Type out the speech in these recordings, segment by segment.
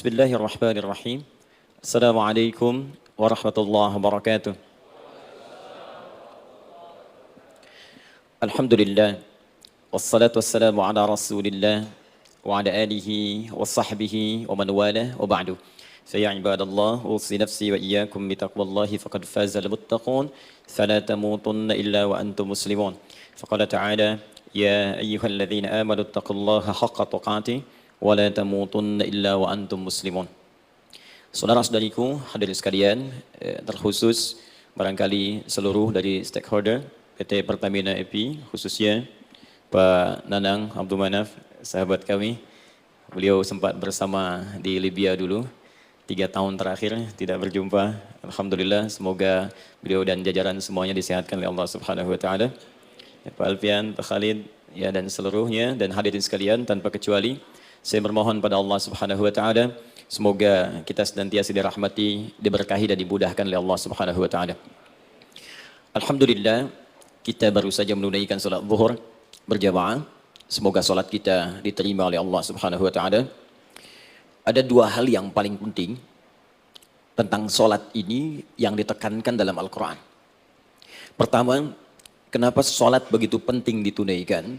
Bismillahirrahmanirrahim. Assalamualaikum warahmatullahi wabarakatuh. Alhamdulillah. Wassalatu wassalamu ala rasulillah wa ala alihi wa sahbihi wa man wala wa ba'du. Faya ibadallah, usi nafsi wa iyyakum bitaqwallahi faqad fazal muttaqun. Fala tamutunna illa wa antum muslimun. Faqala ta'ala, ya ayyuhalladzina amanu taqullaha haqqa tuqatih wa la tamutunna illa wa antum muslimun. Saudara-saudariku hadirin sekalian, terkhusus barangkali seluruh dari stakeholder PT Pertamina EP, khususnya Pak Nanang Abdul Manaf, sahabat kami. Beliau sempat bersama di Libya dulu, 3 tahun terakhir tidak berjumpa. Alhamdulillah, semoga beliau dan jajaran semuanya disehatkan oleh Allah Subhanahu wa taala. Pak Alfian, Pak Khalid, ya, dan seluruhnya, dan hadirin sekalian tanpa kecuali, saya bermohon pada Allah Subhanahu wa taala semoga kita senantiasa dirahmati, diberkahi dan dimudahkan oleh Allah Subhanahu wa taala. Alhamdulillah, kita baru saja menunaikan salat zuhur berjamaah. Semoga salat kita diterima oleh Allah Subhanahu wa taala. Ada 2 hal yang paling penting tentang salat ini yang ditekankan dalam Al-Qur'an. Pertama, kenapa salat begitu penting ditunaikan?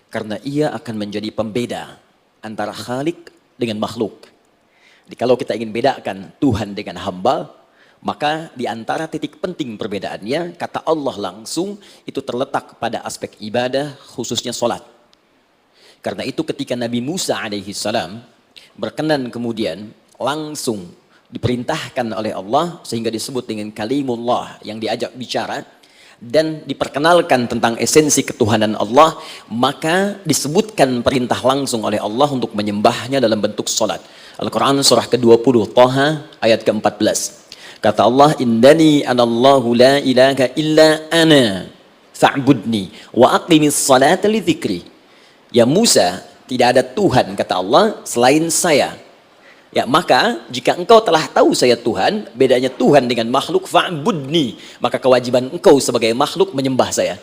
Karena ia akan menjadi pembeda antara Khalik dengan makhluk. Jadi kalau kita ingin bedakan Tuhan dengan hamba, maka di antara titik penting perbedaannya, kata Allah langsung, itu terletak pada aspek ibadah, khususnya sholat. Karena itu ketika Nabi Musa alaihi salam berkenan kemudian langsung diperintahkan oleh Allah, sehingga disebut dengan kalimullah yang diajak bicara, dan diperkenalkan tentang esensi ketuhanan Allah, maka disebutkan perintah langsung oleh Allah untuk menyembahnya dalam bentuk salat. Al-Quran surah ke-20 Taha ayat ke-14. Kata Allah, innani anallahu la ilaha illa ana fa'budni wa aqimis salata li dzikri. Ya Musa, tidak ada Tuhan kata Allah selain saya. Ya, maka jika engkau telah tahu saya Tuhan, bedanya Tuhan dengan makhluk, fa'budni, maka kewajiban engkau sebagai makhluk menyembah saya.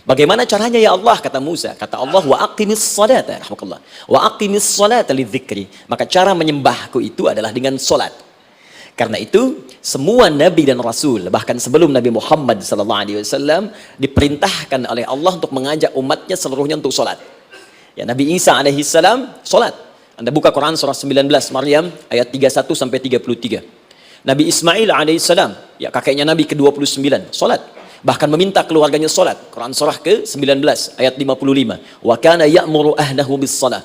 Bagaimana caranya ya Allah, kata Musa? Kata Allah, wa aqimis salata, rahmatullah. Wa aqimis salata lidzikri. Maka cara menyembahku itu adalah dengan salat. Karena itu semua nabi dan rasul, bahkan sebelum Nabi Muhammad SAW, diperintahkan oleh Allah untuk mengajak umatnya seluruhnya untuk salat. Ya, Nabi Isa alaihi salam salat. Anda buka Quran surah 19 Maryam ayat 31 sampai 33. Nabi Ismail alaihissalam, ya kakeknya Nabi ke-29, salat. Bahkan meminta keluarganya salat. Quran surah ke-19 ayat 55. Wa kana ya'muru ahlahu bis-shalah.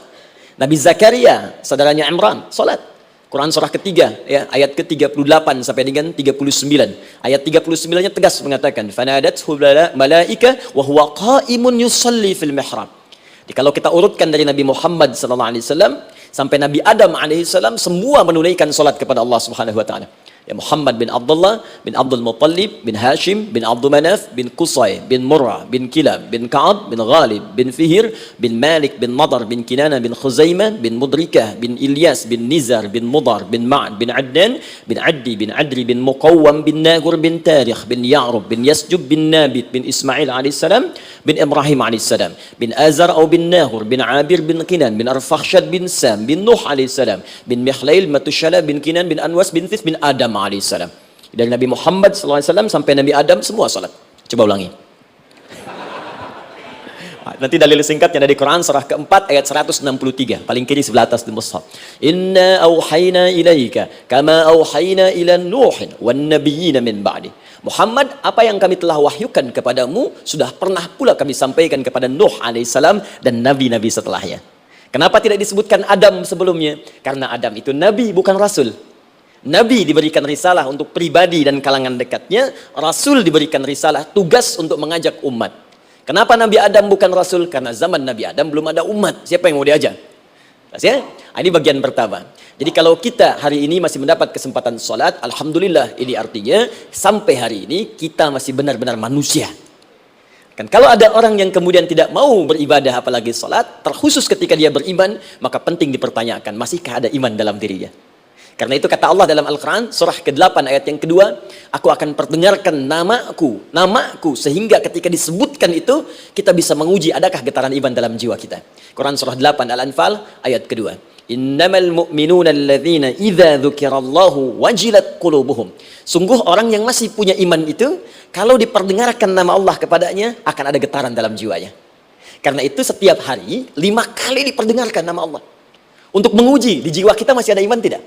Nabi Zakaria, saudaranya Imran, salat. Quran surah ketiga, ya, ayat ke-38 sampai dengan 39. Ayat 39-nya tegas mengatakan, "Fanadathu malaika wa huwa qa'imun yusalli fil mihrab." Jadi kalau kita urutkan dari Nabi Muhammad SAW sampai Nabi Adam alaihissalam, semua menunaikan salat kepada Allah Subhanahu wa taala. Ya, Muhammad bin Abdullah bin Abdul Muttalib bin Hashim bin Abdul Manaf bin Qusay bin Murrah bin Kilab bin Ka'ab bin Ghalib bin Fihir bin Malik bin Nadar bin Kinana bin Khuzaimah bin Mudrikah bin Ilyas bin Nizar bin Mudar bin Ma'ad bin Adnan bin Addi bin Adri bin Muqawwam bin Nagur bin Tarikh bin Ya'rub bin Yasjub bin Nabit bin Ismail alaihissalam bin Ibrahim alaihissalam bin Azar atau bin Nahur bin Abir bin Kinan bin Arfakhshad bin Sam bin Nuh alaihissalam bin Mihlail Matushala bin Kinan bin Anwas bin Thith bin Adam alaihissalam. Dari Nabi Muhammad SAW sampai Nabi Adam semua salat. Coba ulangi. Nanti dalil singkatnya dari Quran surah keempat ayat 163, paling kiri sebelah atas di mushaf. Inna auhayna ilaika kama auhayna ila Nuhin wan nabiyyin min ba'di. Muhammad, apa yang kami telah wahyukan kepadamu sudah pernah pula kami sampaikan kepada Nuh alaihissalam dan nabi-nabi setelahnya. Kenapa tidak disebutkan Adam sebelumnya? Karena Adam itu nabi bukan rasul. Nabi diberikan risalah untuk pribadi dan kalangan dekatnya, rasul diberikan risalah tugas untuk mengajak umat. Kenapa Nabi Adam bukan rasul? Karena zaman Nabi Adam belum ada umat. Siapa yang mau diajak? Ya? Ini bagian pertama. Jadi kalau kita hari ini masih mendapat kesempatan sholat, alhamdulillah, ini artinya sampai hari ini kita masih benar-benar manusia. Kan kalau ada orang yang kemudian tidak mau beribadah apalagi sholat, terkhusus ketika dia beriman, maka penting dipertanyakan, masihkah ada iman dalam dirinya? Karena itu kata Allah dalam Al-Quran surah ke-8 ayat yang kedua, aku akan perdengarkan namaku sehingga ketika disebutkan itu kita bisa menguji adakah getaran iman dalam jiwa kita. Quran surah 8 Al-Anfal ayat kedua. Innamal mu'minuna alladzina idza dzukirallahu wajilat qulubuhum. Sungguh orang yang masih punya iman itu, kalau diperdengarkan nama Allah kepadanya, akan ada getaran dalam jiwanya. Karena itu setiap hari 5 kali diperdengarkan nama Allah. Untuk menguji di jiwa kita masih ada iman tidak?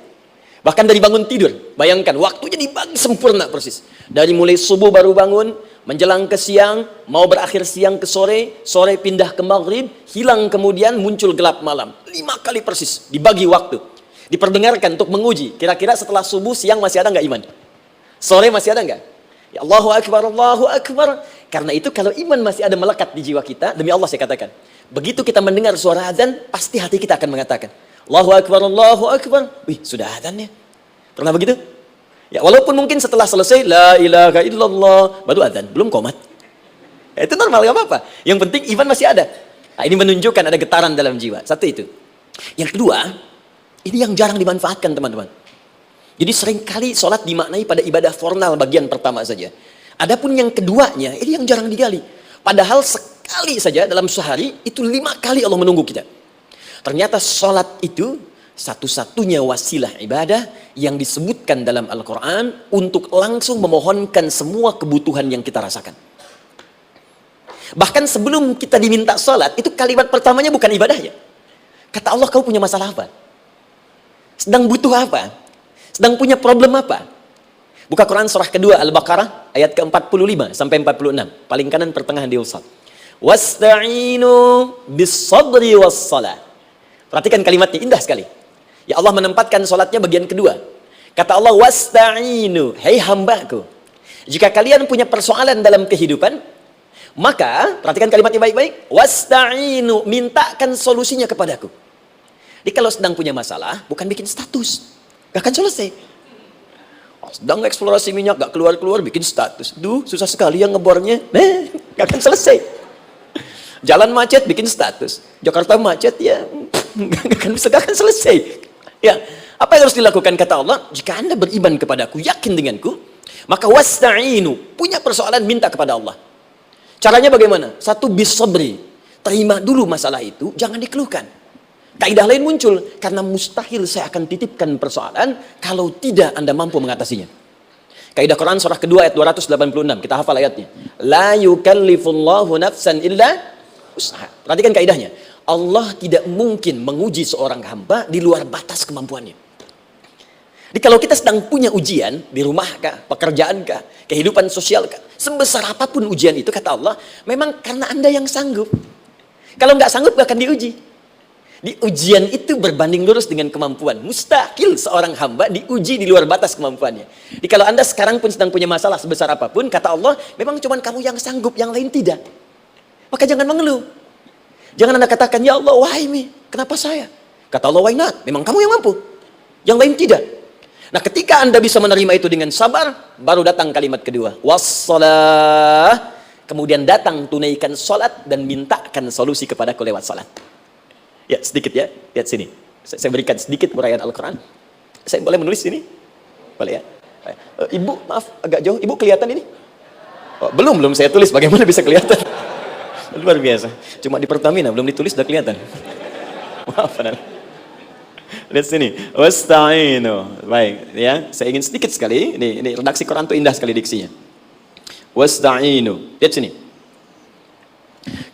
Bahkan dari bangun tidur, bayangkan waktunya dibagi sempurna persis. Dari mulai subuh baru bangun, menjelang ke siang, mau berakhir siang ke sore, sore pindah ke maghrib, hilang kemudian muncul gelap malam. 5 kali persis, dibagi waktu. Diperdengarkan untuk menguji, kira-kira setelah subuh siang masih ada nggak iman? Sore masih ada nggak? Ya Allahu Akbar, Allahu Akbar. Karena itu kalau iman masih ada melekat di jiwa kita, demi Allah saya katakan, begitu kita mendengar suara azan, pasti hati kita akan mengatakan, Allahu Akbar, Allahu Akbar. Wih, sudah azannya. Pernah begitu? Ya, walaupun mungkin setelah selesai, La ilaha illallah, baru azan, belum qomat. Ya, itu normal, gak apa-apa. Yang penting iman masih ada. Nah, ini menunjukkan ada getaran dalam jiwa. Satu itu. Yang kedua, ini yang jarang dimanfaatkan teman-teman. Jadi seringkali sholat dimaknai pada ibadah formal bagian pertama saja. Adapun yang keduanya, ini yang jarang digali. Padahal sekali saja dalam sehari, itu 5 kali Allah menunggu kita. Ternyata sholat itu satu-satunya wasilah ibadah yang disebutkan dalam Al-Quran untuk langsung memohonkan semua kebutuhan yang kita rasakan. Bahkan sebelum kita diminta sholat, itu kalimat pertamanya bukan ibadahnya. Kata Allah, kau punya masalah apa? Sedang butuh apa? Sedang punya problem apa? Buka Quran surah kedua Al-Baqarah ayat ke-45 sampai 46. Paling kanan pertengahan di usad. Wasta'inu bis-sabri was-salah. Perhatikan kalimatnya, indah sekali. Ya Allah menempatkan sholatnya bagian kedua. Kata Allah, wasta'inu, hei hambaku, jika kalian punya persoalan dalam kehidupan, maka, perhatikan kalimatnya baik-baik, wasta'inu, mintakan solusinya kepadaku. Jadi kalau sedang punya masalah, bukan bikin status, gak akan selesai. Sedang eksplorasi minyak, gak keluar-keluar, bikin status. Duh, susah sekali yang ngebornya, gak akan selesai. Jalan macet, bikin status. Jakarta macet, ya gak akan selesai. Ya, apa yang harus dilakukan? Kata Allah, jika anda beriman kepadaku, yakin denganku, maka wasta'inu, punya persoalan, minta kepada Allah. Caranya bagaimana? Satu, bisabri, terima dulu masalah itu, jangan dikeluhkan. Kaidah lain muncul, karena mustahil saya akan titipkan persoalan kalau tidak anda mampu mengatasinya. Kaidah Quran surah kedua ayat 286, kita hafal ayatnya. La yukallifullahu nafsan illa usaha. Perhatikan kaidahnya. Allah tidak mungkin menguji seorang hamba di luar batas kemampuannya. Jadi kalau kita sedang punya ujian di rumah kah, pekerjaan kah, kehidupan sosial kah, sebesar apapun ujian itu, kata Allah, memang karena anda yang sanggup. Kalau nggak sanggup gak akan diuji. Di ujian itu berbanding lurus dengan kemampuan. Mustahil seorang hamba diuji di luar batas kemampuannya. Jadi kalau anda sekarang pun sedang punya masalah sebesar apapun, kata Allah, memang cuma kamu yang sanggup, yang lain tidak. Maka jangan mengeluh. Jangan anda katakan, ya Allah, why me? Kenapa saya? Kata Allah, why not? Memang kamu yang mampu. Yang lain tidak. Nah, ketika anda bisa menerima itu dengan sabar, baru datang kalimat kedua. Wassalah. Kemudian datang tunaikan salat dan mintakan solusi kepadaku lewat salat. Ya, sedikit ya. Lihat sini. Saya berikan sedikit uraian Al-Quran. Saya boleh menulis sini? Boleh ya? Ibu, maaf, agak jauh. Ibu kelihatan ini? Oh, belum saya tulis. Bagaimana bisa kelihatan? Luar biasa. Cuma di Pertamina belum ditulis udah kelihatan. Maaf. Lihat sini. Wasta'inu. Baik, ya. Saya ingin sedikit sekali. Ini redaksi Quran itu indah sekali diksinya. Wasta'inu. Lihat sini.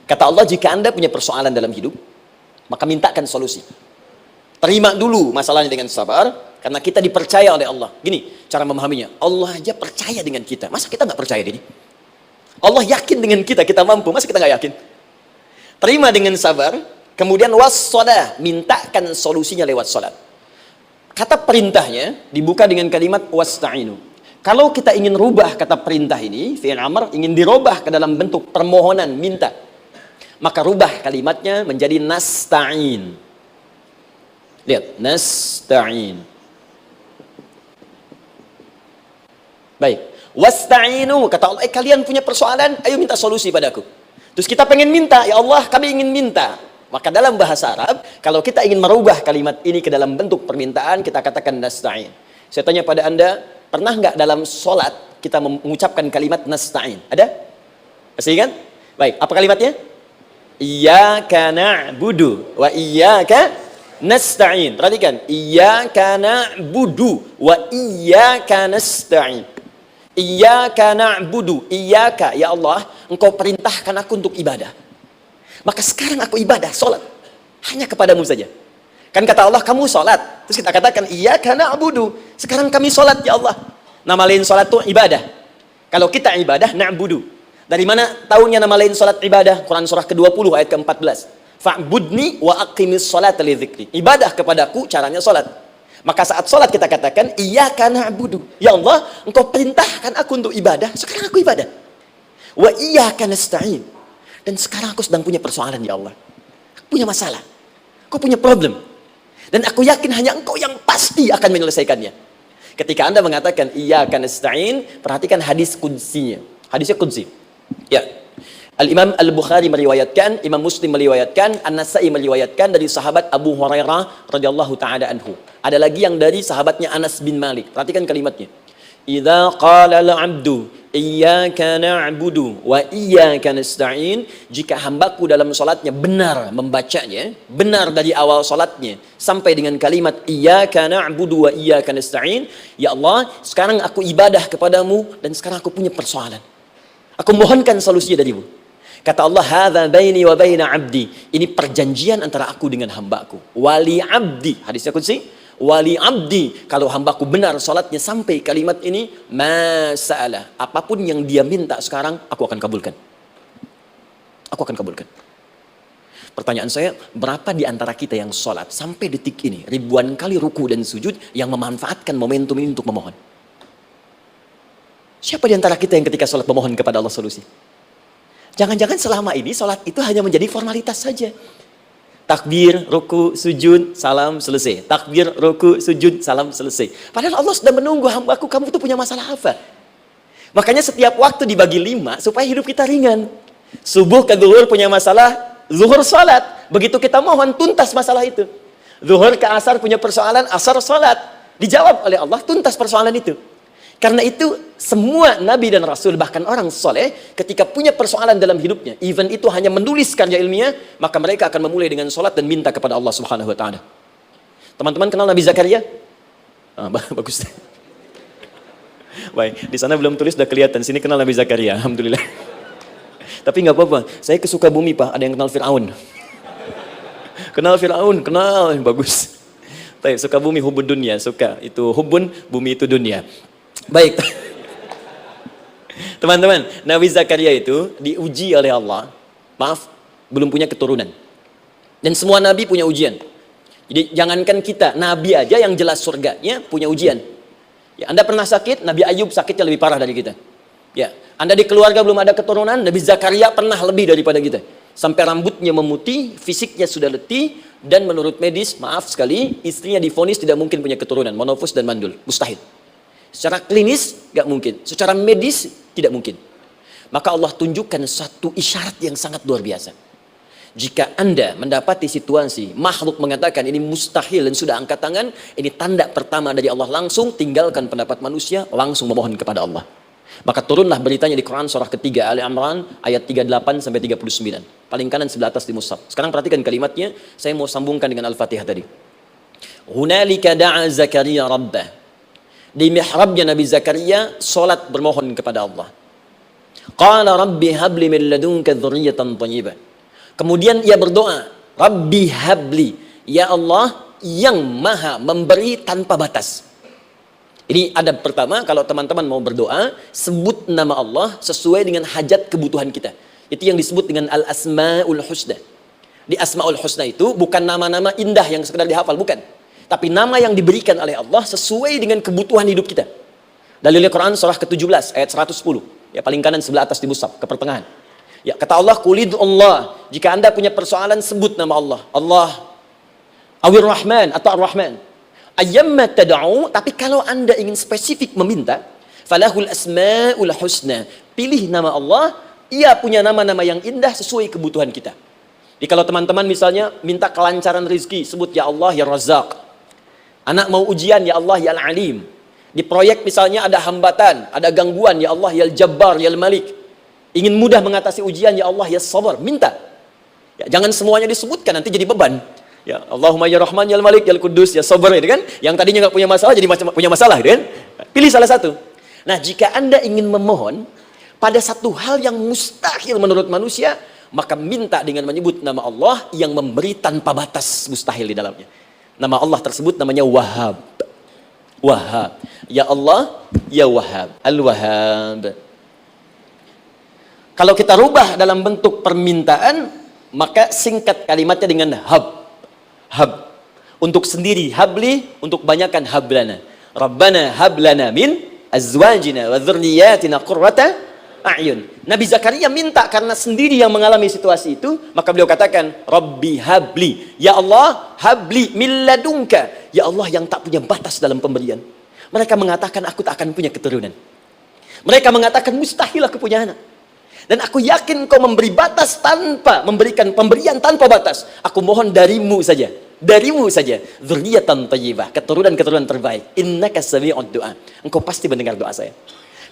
Kata Allah, jika anda punya persoalan dalam hidup, maka mintakan solusi. Terima dulu masalahnya dengan sabar, karena kita dipercaya oleh Allah. Gini cara memahaminya. Allah aja percaya dengan kita. Masa kita nggak percaya diri? Allah yakin dengan kita, kita mampu. Masa kita nggak yakin? Terima dengan sabar, kemudian wassalah, mintakan solusinya lewat salat. Kata perintahnya dibuka dengan kalimat wasta'inu. Kalau kita ingin rubah kata perintah ini, fi'il amr, ingin dirubah ke dalam bentuk permohonan, minta, maka rubah kalimatnya menjadi nasta'in. Lihat, nasta'in. Baik. Wasta'inu, kata Allah, kalian punya persoalan, ayo minta solusi padaku. Terus kita pengen minta, ya Allah, kami ingin minta. Maka dalam bahasa Arab, kalau kita ingin merubah kalimat ini ke dalam bentuk permintaan, kita katakan nasta'in. Saya tanya pada anda, pernah nggak dalam sholat kita mengucapkan kalimat nasta'in? Ada? Masih ingat? Baik, apa kalimatnya? Iyyaka na'budu wa iyyaka nasta'in. Perhatikan, iyyaka na'budu wa iyyaka nasta'in. Iyyaka na'budu, iyyaka ya Allah, engkau perintahkan aku untuk ibadah. Maka sekarang aku ibadah, salat hanya kepadamu saja. Kan kata Allah, kamu salat. Terus kita katakan iyyaka na'budu. Sekarang kami salat ya Allah. Nama lain salat itu ibadah. Kalau kita ibadah na'budu. Dari mana tahunya nama lain salat ibadah? Quran surah ke-20 ayat ke-14. Fa'budni wa aqimis salata li dzikri. Ibadah kepadaku caranya salat. Maka saat salat kita katakan iyyaka na'budu. Ya Allah, engkau perintahkan aku untuk ibadah, sekarang aku ibadah. Wa iyyaka nasta'in. Dan sekarang aku sedang punya persoalan ya Allah. Aku punya masalah. Aku punya problem. Dan aku yakin hanya engkau yang pasti akan menyelesaikannya. Ketika Anda mengatakan iyyaka nasta'in, perhatikan hadis qudsinya. Hadisnya qudsi. Ya. Al-Imam Al-Bukhari meriwayatkan, Imam Muslim meriwayatkan, An-Nasa'i meriwayatkan dari sahabat Abu Hurairah radhiyallahu taala anhu. Ada lagi yang dari sahabatnya Anas bin Malik. Perhatikan kalimatnya. Idza qala al-'abdu iyyaka na'budu wa iyyaka nasta'in, jika hambaku dalam salatnya benar membacanya, benar dari awal salatnya sampai dengan kalimat iyyaka na'budu wa iyyaka nasta'in, ya Allah, sekarang aku ibadah kepadamu dan sekarang aku punya persoalan. Aku mohonkan solusi darimu. Kata Allah, hadza baini wa baina 'abdi. Ini perjanjian antara aku dengan hambaku. Wali 'abdi, hadisnya qudsi, wali 'abdi, kalau hambaku benar salatnya sampai kalimat ini, masa'alah, apapun yang dia minta sekarang aku akan kabulkan. Aku akan kabulkan. Pertanyaan saya, berapa di antara kita yang salat sampai detik ini ribuan kali ruku dan sujud yang memanfaatkan momentum ini untuk memohon? Siapa di antara kita yang ketika salat memohon kepada Allah solusi? Jangan-jangan selama ini sholat itu hanya menjadi formalitas saja. Takbir, ruku, sujud, salam, selesai. Takbir, ruku, sujud, salam, selesai. Padahal Allah sudah menunggu hambaku, kamu itu punya masalah apa? Makanya setiap waktu dibagi 5 supaya hidup kita ringan. Subuh ke zuhur punya masalah, zuhur sholat. Begitu kita mohon, tuntas masalah itu. Zuhur ke asar punya persoalan, asar sholat. Dijawab oleh Allah, tuntas persoalan itu. Karena itu semua nabi dan rasul, bahkan orang soleh, ketika punya persoalan dalam hidupnya, even itu hanya menulis karya ilmiah, maka mereka akan memulai dengan sholat dan minta kepada Allah Subhanahu Wa Taala. Teman-teman kenal Nabi Zakaria? Bagus. Baik, di sana belum tulis, sudah kelihatan. Sini kenal Nabi Zakaria, alhamdulillah. Tapi nggak apa-apa. Saya ke Sukabumi Pak, ada yang kenal Fir'aun. Kenal Fir'aun, kenal, bagus. Tapi Sukabumi hubun dunia, suka itu hubun, bumi itu dunia. Baik, teman-teman, Nabi Zakaria itu diuji oleh Allah, maaf, belum punya keturunan. Dan semua nabi punya ujian. Jadi jangankan kita, nabi aja yang jelas surganya punya ujian. Ya, Anda pernah sakit, Nabi Ayub sakitnya lebih parah dari kita. Ya, Anda di keluarga belum ada keturunan, Nabi Zakaria pernah lebih daripada kita. Sampai rambutnya memutih, fisiknya sudah letih, dan menurut medis, maaf sekali, istrinya divonis tidak mungkin punya keturunan, monofus dan mandul, mustahil. Secara klinis gak mungkin, secara medis tidak mungkin. Maka Allah tunjukkan satu isyarat yang sangat luar biasa. Jika Anda mendapati situasi makhluk mengatakan ini mustahil dan sudah angkat tangan, ini tanda pertama dari Allah, langsung tinggalkan pendapat manusia, langsung memohon kepada Allah. Maka turunlah beritanya di Quran surah ketiga Ali Imran ayat 38 sampai 39. Paling kanan sebelah atas di mushaf. Sekarang perhatikan kalimatnya, saya mau sambungkan dengan Al-Fatihah tadi. Hunalika da'a Zakaria rabbah. Di mihrabnya Nabi Zakaria salat bermohon kepada Allah. Qala rabbi habli min ladunka dzurriyyatan thayyibah. Kemudian ia berdoa, Rabbi habli, ya Allah yang maha memberi tanpa batas. Ini adab pertama, kalau teman-teman mau berdoa, sebut nama Allah sesuai dengan hajat kebutuhan kita. Itu yang disebut dengan al-asma'ul husna. Di asma'ul husna itu bukan nama-nama indah yang sekedar dihafal, bukan. Tapi nama yang diberikan oleh Allah sesuai dengan kebutuhan hidup kita. Dalilnya Quran surah ke-17 ayat 110. Ya, paling kanan sebelah atas di mushaf, ke pertengahan. Ya, kata Allah, qulid Allah. Jika Anda punya persoalan, sebut nama Allah. Allah, Awir Rahman atau Ar-Rahman. Ayyamma tad'u, tapi kalau Anda ingin spesifik meminta, falahul asma'ul husna. Pilih nama Allah, ia punya nama-nama yang indah sesuai kebutuhan kita. Jadi kalau teman-teman misalnya minta kelancaran rezeki, sebut ya Allah ya Razzaq. Anak mau ujian, ya Allah ya Al-Alim. Di proyek misalnya ada hambatan, ada gangguan, ya Allah ya Al-Jabbar, ya Al-Malik. Ingin mudah mengatasi ujian, ya Allah ya Sabar. Minta. Ya, jangan semuanya disebutkan, nanti jadi beban. Ya, Allahumma ya Rahman, ya Malik, ya Kudus, ya Sabar, gitu kan? Yang tadinya nggak punya masalah jadi punya masalah, gitu kan? Pilih salah satu. Nah, jika Anda ingin memohon pada satu hal yang mustahil menurut manusia, maka minta dengan menyebut nama Allah yang memberi tanpa batas mustahil di dalamnya. Nama Allah tersebut namanya Wahhab. Wahhab. Ya Allah, ya Wahhab. Al-Wahhab. Kalau kita rubah dalam bentuk permintaan, maka singkat kalimatnya dengan hab. Hab. Untuk sendiri habli, untuk banyakkan hablana. Rabbana hablana min azwajina wa dzurriyyatina qurrata a'yun. Nabi Zakaria minta karena sendiri yang mengalami situasi itu, maka beliau katakan, Rabbi habli. Ya Allah, habli min ladunka. Ya Allah yang tak punya batas dalam pemberian. Mereka mengatakan aku tak akan punya keturunan. Mereka mengatakan mustahil aku punya anak. Dan aku yakin kau memberi batas tanpa memberikan pemberian tanpa batas. Aku mohon darimu saja. Darimu saja. Dzurriyyatan thayyibah, keturunan-keturunan terbaik. Innaka sami'ud du'a. Engkau pasti mendengar doa saya.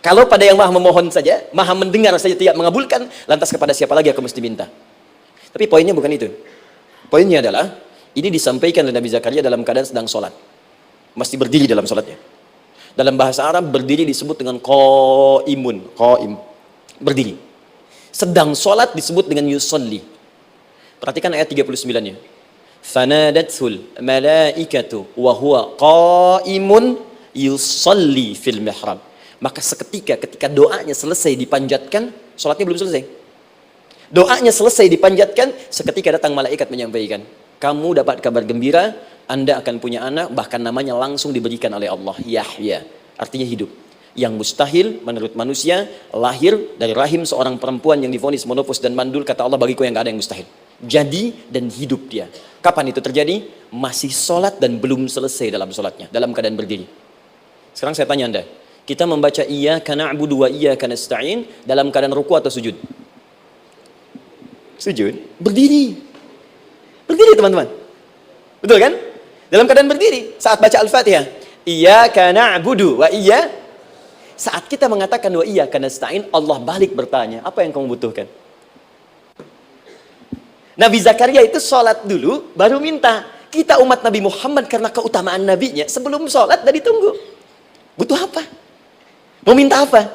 Kalau pada yang maha memohon saja, maha mendengar saja tidak mengabulkan, lantas kepada siapa lagi aku mesti minta? Tapi poinnya bukan itu. Poinnya adalah, ini disampaikan oleh Nabi Zakaria dalam keadaan sedang sholat. Mesti berdiri dalam sholatnya. Dalam bahasa Arab, berdiri disebut dengan qa'imun. Qa'im. Berdiri. Sedang sholat disebut dengan yusolli. Perhatikan ayat 39-nya. Fanadathul malaikatu wa huwa qa'imun yusolli fil mihrab. Maka seketika ketika doanya selesai dipanjatkan, sholatnya belum selesai. Doanya selesai dipanjatkan, seketika datang malaikat menyampaikan, kamu dapat kabar gembira, Anda akan punya anak, bahkan namanya langsung diberikan oleh Allah, Yahya. Artinya hidup. Yang mustahil menurut manusia, lahir dari rahim seorang perempuan yang divonis monopos dan mandul, kata Allah, bagiku yang gak ada yang mustahil. Jadi dan hidup dia. Kapan itu terjadi? Masih sholat dan belum selesai dalam sholatnya, dalam keadaan berdiri. Sekarang saya tanya Anda, kita membaca iyyaka na'budu wa iyyaka nasta'in dalam keadaan ruku atau sujud? Sujud. Berdiri. Berdiri teman-teman. Betul kan? Dalam keadaan berdiri. Saat baca Al-Fatihah. Iyyaka na'budu wa iyyaka. Saat kita mengatakan wa iyyaka nasta'in, Allah balik bertanya, apa yang kamu butuhkan? Nabi Zakaria itu sholat dulu, baru minta. Kita umat Nabi Muhammad karena keutamaan nabinya, sebelum sholat dan ditunggu. Butuh apa? Mau minta apa?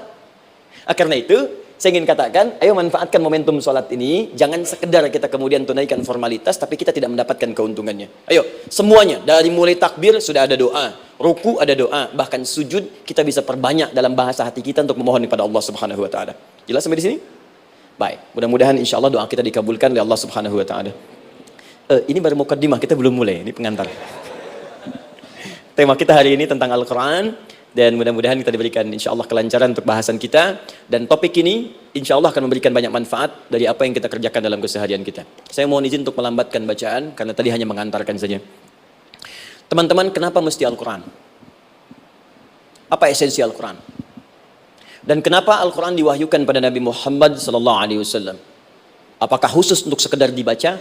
Karena itu, saya ingin katakan, ayo manfaatkan momentum sholat ini. Jangan sekedar kita kemudian tunaikan formalitas, tapi kita tidak mendapatkan keuntungannya. Ayo, semuanya. Dari mulai takbir, sudah ada doa. Ruku ada doa. Bahkan sujud, kita bisa perbanyak dalam bahasa hati kita untuk memohon kepada Allah Subhanahu Wa Taala. Jelas sampai di sini? Baik. Mudah-mudahan insya Allah doa kita dikabulkan oleh Allah Subhanahu Wa Taala. Ini baru mukaddimah, kita belum mulai. Ini pengantar. Tema kita hari ini tentang Al-Quran. Dan mudah-mudahan kita diberikan insya Allah kelancaran untuk bahasan kita. Dan topik ini insya Allah akan memberikan banyak manfaat dari apa yang kita kerjakan dalam keseharian kita. Saya mohon izin untuk melambatkan bacaan, karena tadi hanya mengantarkan saja. Teman-teman, kenapa mesti Al-Quran? Apa esensi Al-Quran? Dan kenapa Al-Quran diwahyukan pada Nabi Muhammad SAW? Apakah khusus untuk sekedar dibaca?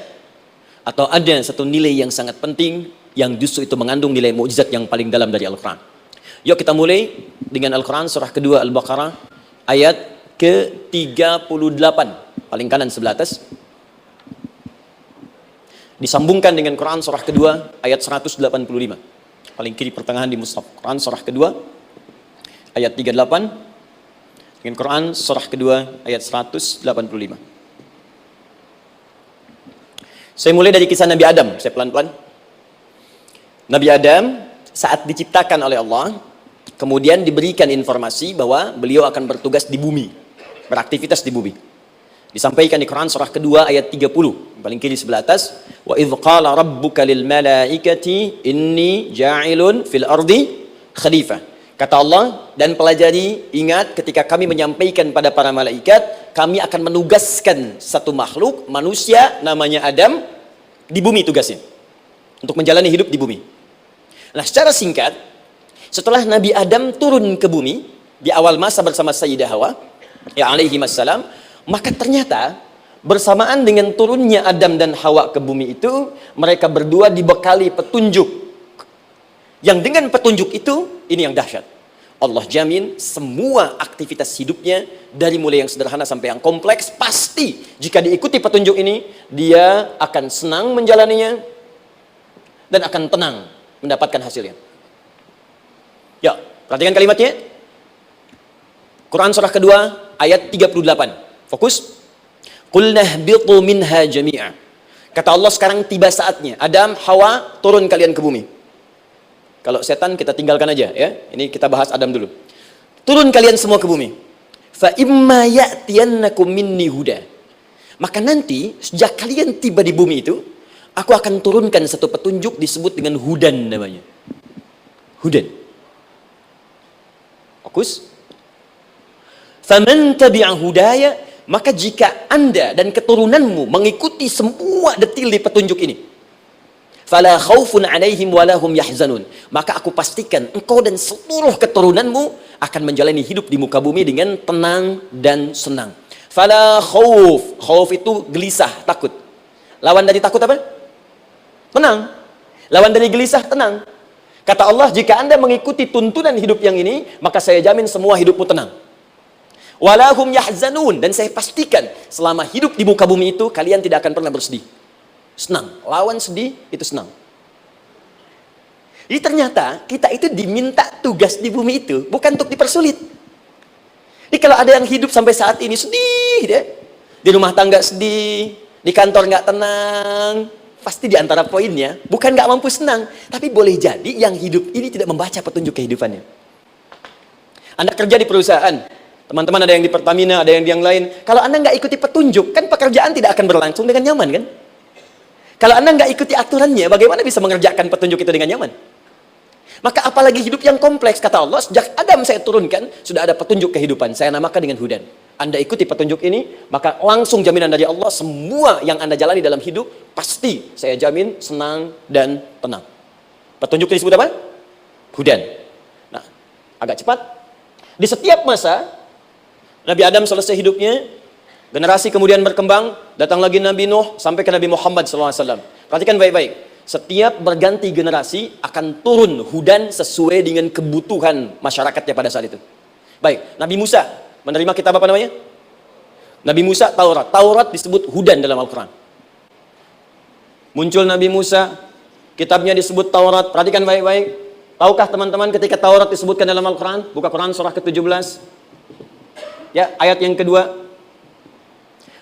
Atau ada satu nilai yang sangat penting, yang justru itu mengandung nilai mukjizat yang paling dalam dari Al-Quran? Yuk kita mulai dengan Al-Quran surah kedua Al-Baqarah ayat ke-38, paling kanan sebelah atas. Disambungkan dengan Quran surah kedua ayat 185, paling kiri pertengahan di mushaf. Quran surah kedua ayat 38 dengan Quran surah kedua ayat 185. Saya mulai dari kisah Nabi Adam, saya pelan-pelan. Nabi Adam saat diciptakan oleh Allah, kemudian diberikan informasi bahwa beliau akan bertugas di bumi, beraktivitas di bumi. Disampaikan di Quran surah kedua ayat 30, paling kiri sebelah atas. Wa idh qala rabbuka lil malaikati inni ja'ilun fil ardi khalifah. Kata Allah, dan pelajari, ingat ketika kami menyampaikan pada para malaikat, kami akan menugaskan satu makhluk, manusia namanya Adam, di bumi tugasnya. Untuk menjalani hidup di bumi. Nah, secara singkat, setelah Nabi Adam turun ke bumi di awal masa bersama Sayyidah Hawa, ya alaihi wassalam, maka ternyata bersamaan dengan turunnya Adam dan Hawa ke bumi itu, mereka berdua dibekali petunjuk. Yang dengan petunjuk itu, ini yang dahsyat. Allah jamin semua aktivitas hidupnya, dari mulai yang sederhana sampai yang kompleks, pasti jika diikuti petunjuk ini, dia akan senang menjalaninya, dan akan tenang mendapatkan hasilnya. Ya, perhatikan kalimatnya. Quran surah kedua ayat 38. Fokus. Qul nahbitu minha jami'a. Kata Allah, sekarang tiba saatnya. Adam, Hawa, turun kalian ke bumi. Kalau setan kita tinggalkan aja ya. Ini kita bahas Adam dulu. Turun kalian semua ke bumi. Fa imma ya'tiyannakum minni huda. Maka nanti sejak kalian tiba di bumi itu, aku akan turunkan satu petunjuk disebut dengan hudan namanya. Hudan. Fokus. Faman tabi'a hudaya, maka jika Anda dan keturunanmu mengikuti semua detil di petunjuk ini, fala khaufun 'alaihim wala hum yahzanun, maka aku pastikan engkau dan seluruh keturunanmu akan menjalani hidup di muka bumi dengan tenang dan senang. Fala khauf, khauf itu gelisah, takut. Lawan dari takut apa? Tenang. Lawan dari gelisah, tenang. Kata Allah, jika Anda mengikuti tuntunan hidup yang ini, maka saya jamin semua hidupmu tenang. Walahum yahzanun, dan saya pastikan selama hidup di muka bumi itu kalian tidak akan pernah bersedih. Senang. Lawan sedih itu senang. Jadi ternyata kita itu diminta tugas di bumi itu bukan untuk dipersulit. Jadi kalau ada yang hidup sampai saat ini sedih deh, di rumah tangga sedih, di kantor nggak tenang, pasti di antara poinnya bukan nggak mampu senang, tapi boleh jadi yang hidup ini tidak membaca petunjuk kehidupannya. Anda kerja di perusahaan, teman-teman ada yang di Pertamina, ada yang di yang lain. Kalau Anda nggak ikuti petunjuk, kan pekerjaan tidak akan berlangsung dengan nyaman, kan? Kalau Anda nggak ikuti aturannya, bagaimana bisa mengerjakan petunjuk itu dengan nyaman? Maka apalagi hidup yang kompleks, kata Allah, sejak Adam saya turunkan, sudah ada petunjuk kehidupan. Saya namakan dengan hudan. Anda ikuti petunjuk ini, maka langsung jaminan dari Allah, semua yang Anda jalani dalam hidup, pasti saya jamin senang dan tenang. Petunjuk ini disebut apa? Hudan. Nah, agak cepat. Di setiap masa, Nabi Adam selesai hidupnya, generasi kemudian berkembang, datang lagi Nabi Nuh, sampai ke Nabi Muhammad SAW. Perhatikan baik-baik. Setiap berganti generasi akan turun hudan sesuai dengan kebutuhan masyarakatnya pada saat itu. Baik, Nabi Musa menerima kitab apa namanya? Nabi Musa, Taurat. Taurat disebut hudan dalam Al-Quran. Muncul Nabi Musa, kitabnya disebut Taurat. Perhatikan baik-baik. Tahukah teman-teman ketika Taurat disebutkan dalam Al-Quran? Buka Quran surah ke-17. Ya, ayat yang kedua.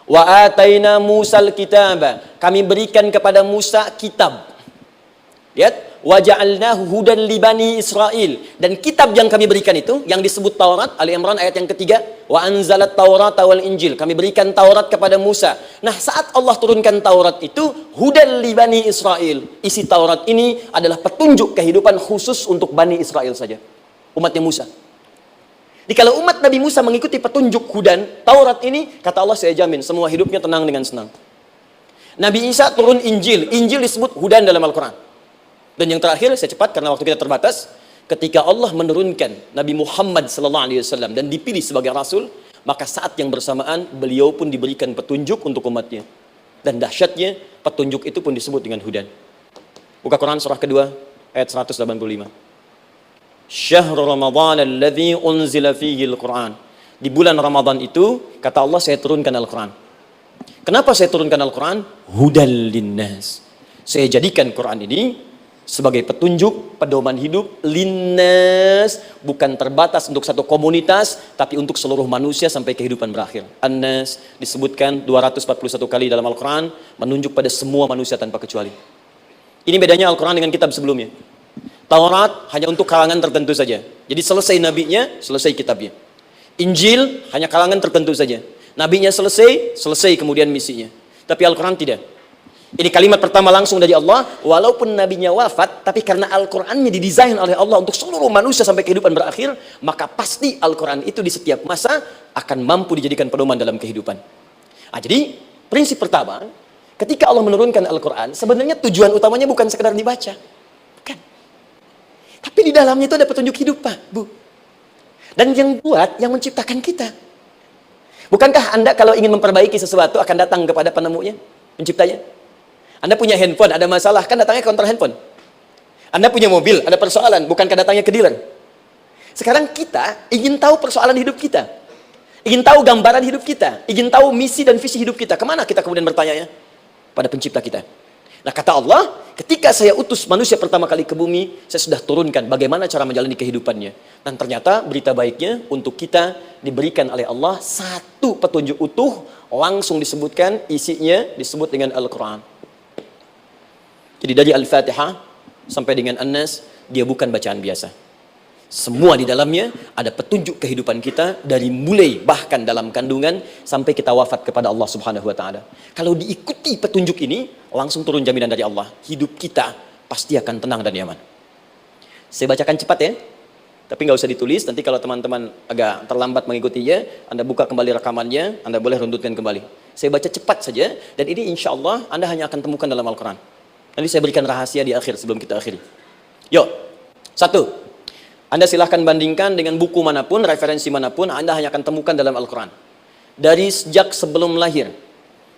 Wa ataina Musal kitaba. Kami berikan kepada Musa kitab. Lihat, wa ja'alnahu hudan li bani Israil. Dan kitab yang kami berikan itu yang disebut Taurat, Ali Imran ayat yang ketiga, wa anzalat Taurata wal Injil. Kami berikan Taurat kepada Musa. Nah, saat Allah turunkan Taurat itu hudan li bani Israil. Isi Taurat ini adalah petunjuk kehidupan khusus untuk Bani Israel saja. Umatnya Musa. Jadi kalau umat Nabi Musa mengikuti petunjuk hudan Taurat ini, kata Allah, saya jamin semua hidupnya tenang dengan senang. Nabi Isa turun Injil. Injil disebut hudan dalam Al-Quran. Dan yang terakhir, saya cepat karena waktu kita terbatas, ketika Allah menurunkan Nabi Muhammad SAW dan dipilih sebagai Rasul, maka saat yang bersamaan beliau pun diberikan petunjuk untuk umatnya. Dan dahsyatnya, petunjuk itu pun disebut dengan hudan. Buka Quran surah kedua ayat 185. Syahrul Ramadan alladzi unzila fihi al-Quran. Di bulan Ramadan itu, kata Allah, saya turunkan Al-Quran. Kenapa saya turunkan Al-Quran? Hudal linnas. Saya jadikan Quran ini sebagai petunjuk, pedoman hidup linnas, bukan terbatas untuk satu komunitas, tapi untuk seluruh manusia sampai kehidupan berakhir. An-Nas disebutkan 241 kali dalam Al-Quran, menunjuk pada semua manusia tanpa kecuali. Ini bedanya Al-Quran dengan kitab sebelumnya. Taurat hanya untuk kalangan tertentu saja. Jadi selesai nabinya, selesai kitabnya. Injil hanya kalangan tertentu saja. Nabinya selesai, selesai kemudian misinya. Tapi Al-Quran tidak. Ini kalimat pertama langsung dari Allah, walaupun nabinya wafat, tapi karena Al-Qurannya didesain oleh Allah untuk seluruh manusia sampai kehidupan berakhir, maka pasti Al-Quran itu di setiap masa akan mampu dijadikan pedoman dalam kehidupan. Nah, jadi prinsip pertama, ketika Allah menurunkan Al-Quran, sebenarnya tujuan utamanya bukan sekedar dibaca. Bukan. Tapi di dalamnya itu ada petunjuk hidup, Pak, Bu. Dan yang buat, yang menciptakan kita. Bukankah Anda kalau ingin memperbaiki sesuatu akan datang kepada penemunya, penciptanya? Anda punya handphone, ada masalah, kan datangnya ke counter handphone. Anda punya mobil, ada persoalan, bukankah datangnya ke dealer? Sekarang kita ingin tahu persoalan hidup kita. Ingin tahu gambaran hidup kita. Ingin tahu misi dan visi hidup kita. Kemana kita kemudian bertanya? Pada pencipta kita. Nah kata Allah, ketika saya utus manusia pertama kali ke bumi, saya sudah turunkan bagaimana cara menjalani kehidupannya. Dan ternyata berita baiknya untuk kita diberikan oleh Allah satu petunjuk utuh, langsung disebutkan isinya disebut dengan Al-Quran. Jadi dari Al-Fatihah sampai dengan An-Nas, dia bukan bacaan biasa. Semua di dalamnya ada petunjuk kehidupan kita dari mulai bahkan dalam kandungan sampai kita wafat kepada Allah Subhanahu wa taala. Kalau diikuti petunjuk ini, langsung turun jaminan dari Allah. Hidup kita pasti akan tenang dan nyaman. Saya bacakan cepat ya. Tapi nggak usah ditulis, nanti kalau teman-teman agak terlambat mengikutinya, Anda buka kembali rekamannya, Anda boleh runtutkan kembali. Saya baca cepat saja, dan ini insya Allah Anda hanya akan temukan dalam Al-Quran. Nanti saya berikan rahasia di akhir sebelum kita akhiri. Yuk, 1. Anda silahkan bandingkan dengan buku manapun, referensi manapun, Anda hanya akan temukan dalam Al-Quran. Dari sejak sebelum lahir,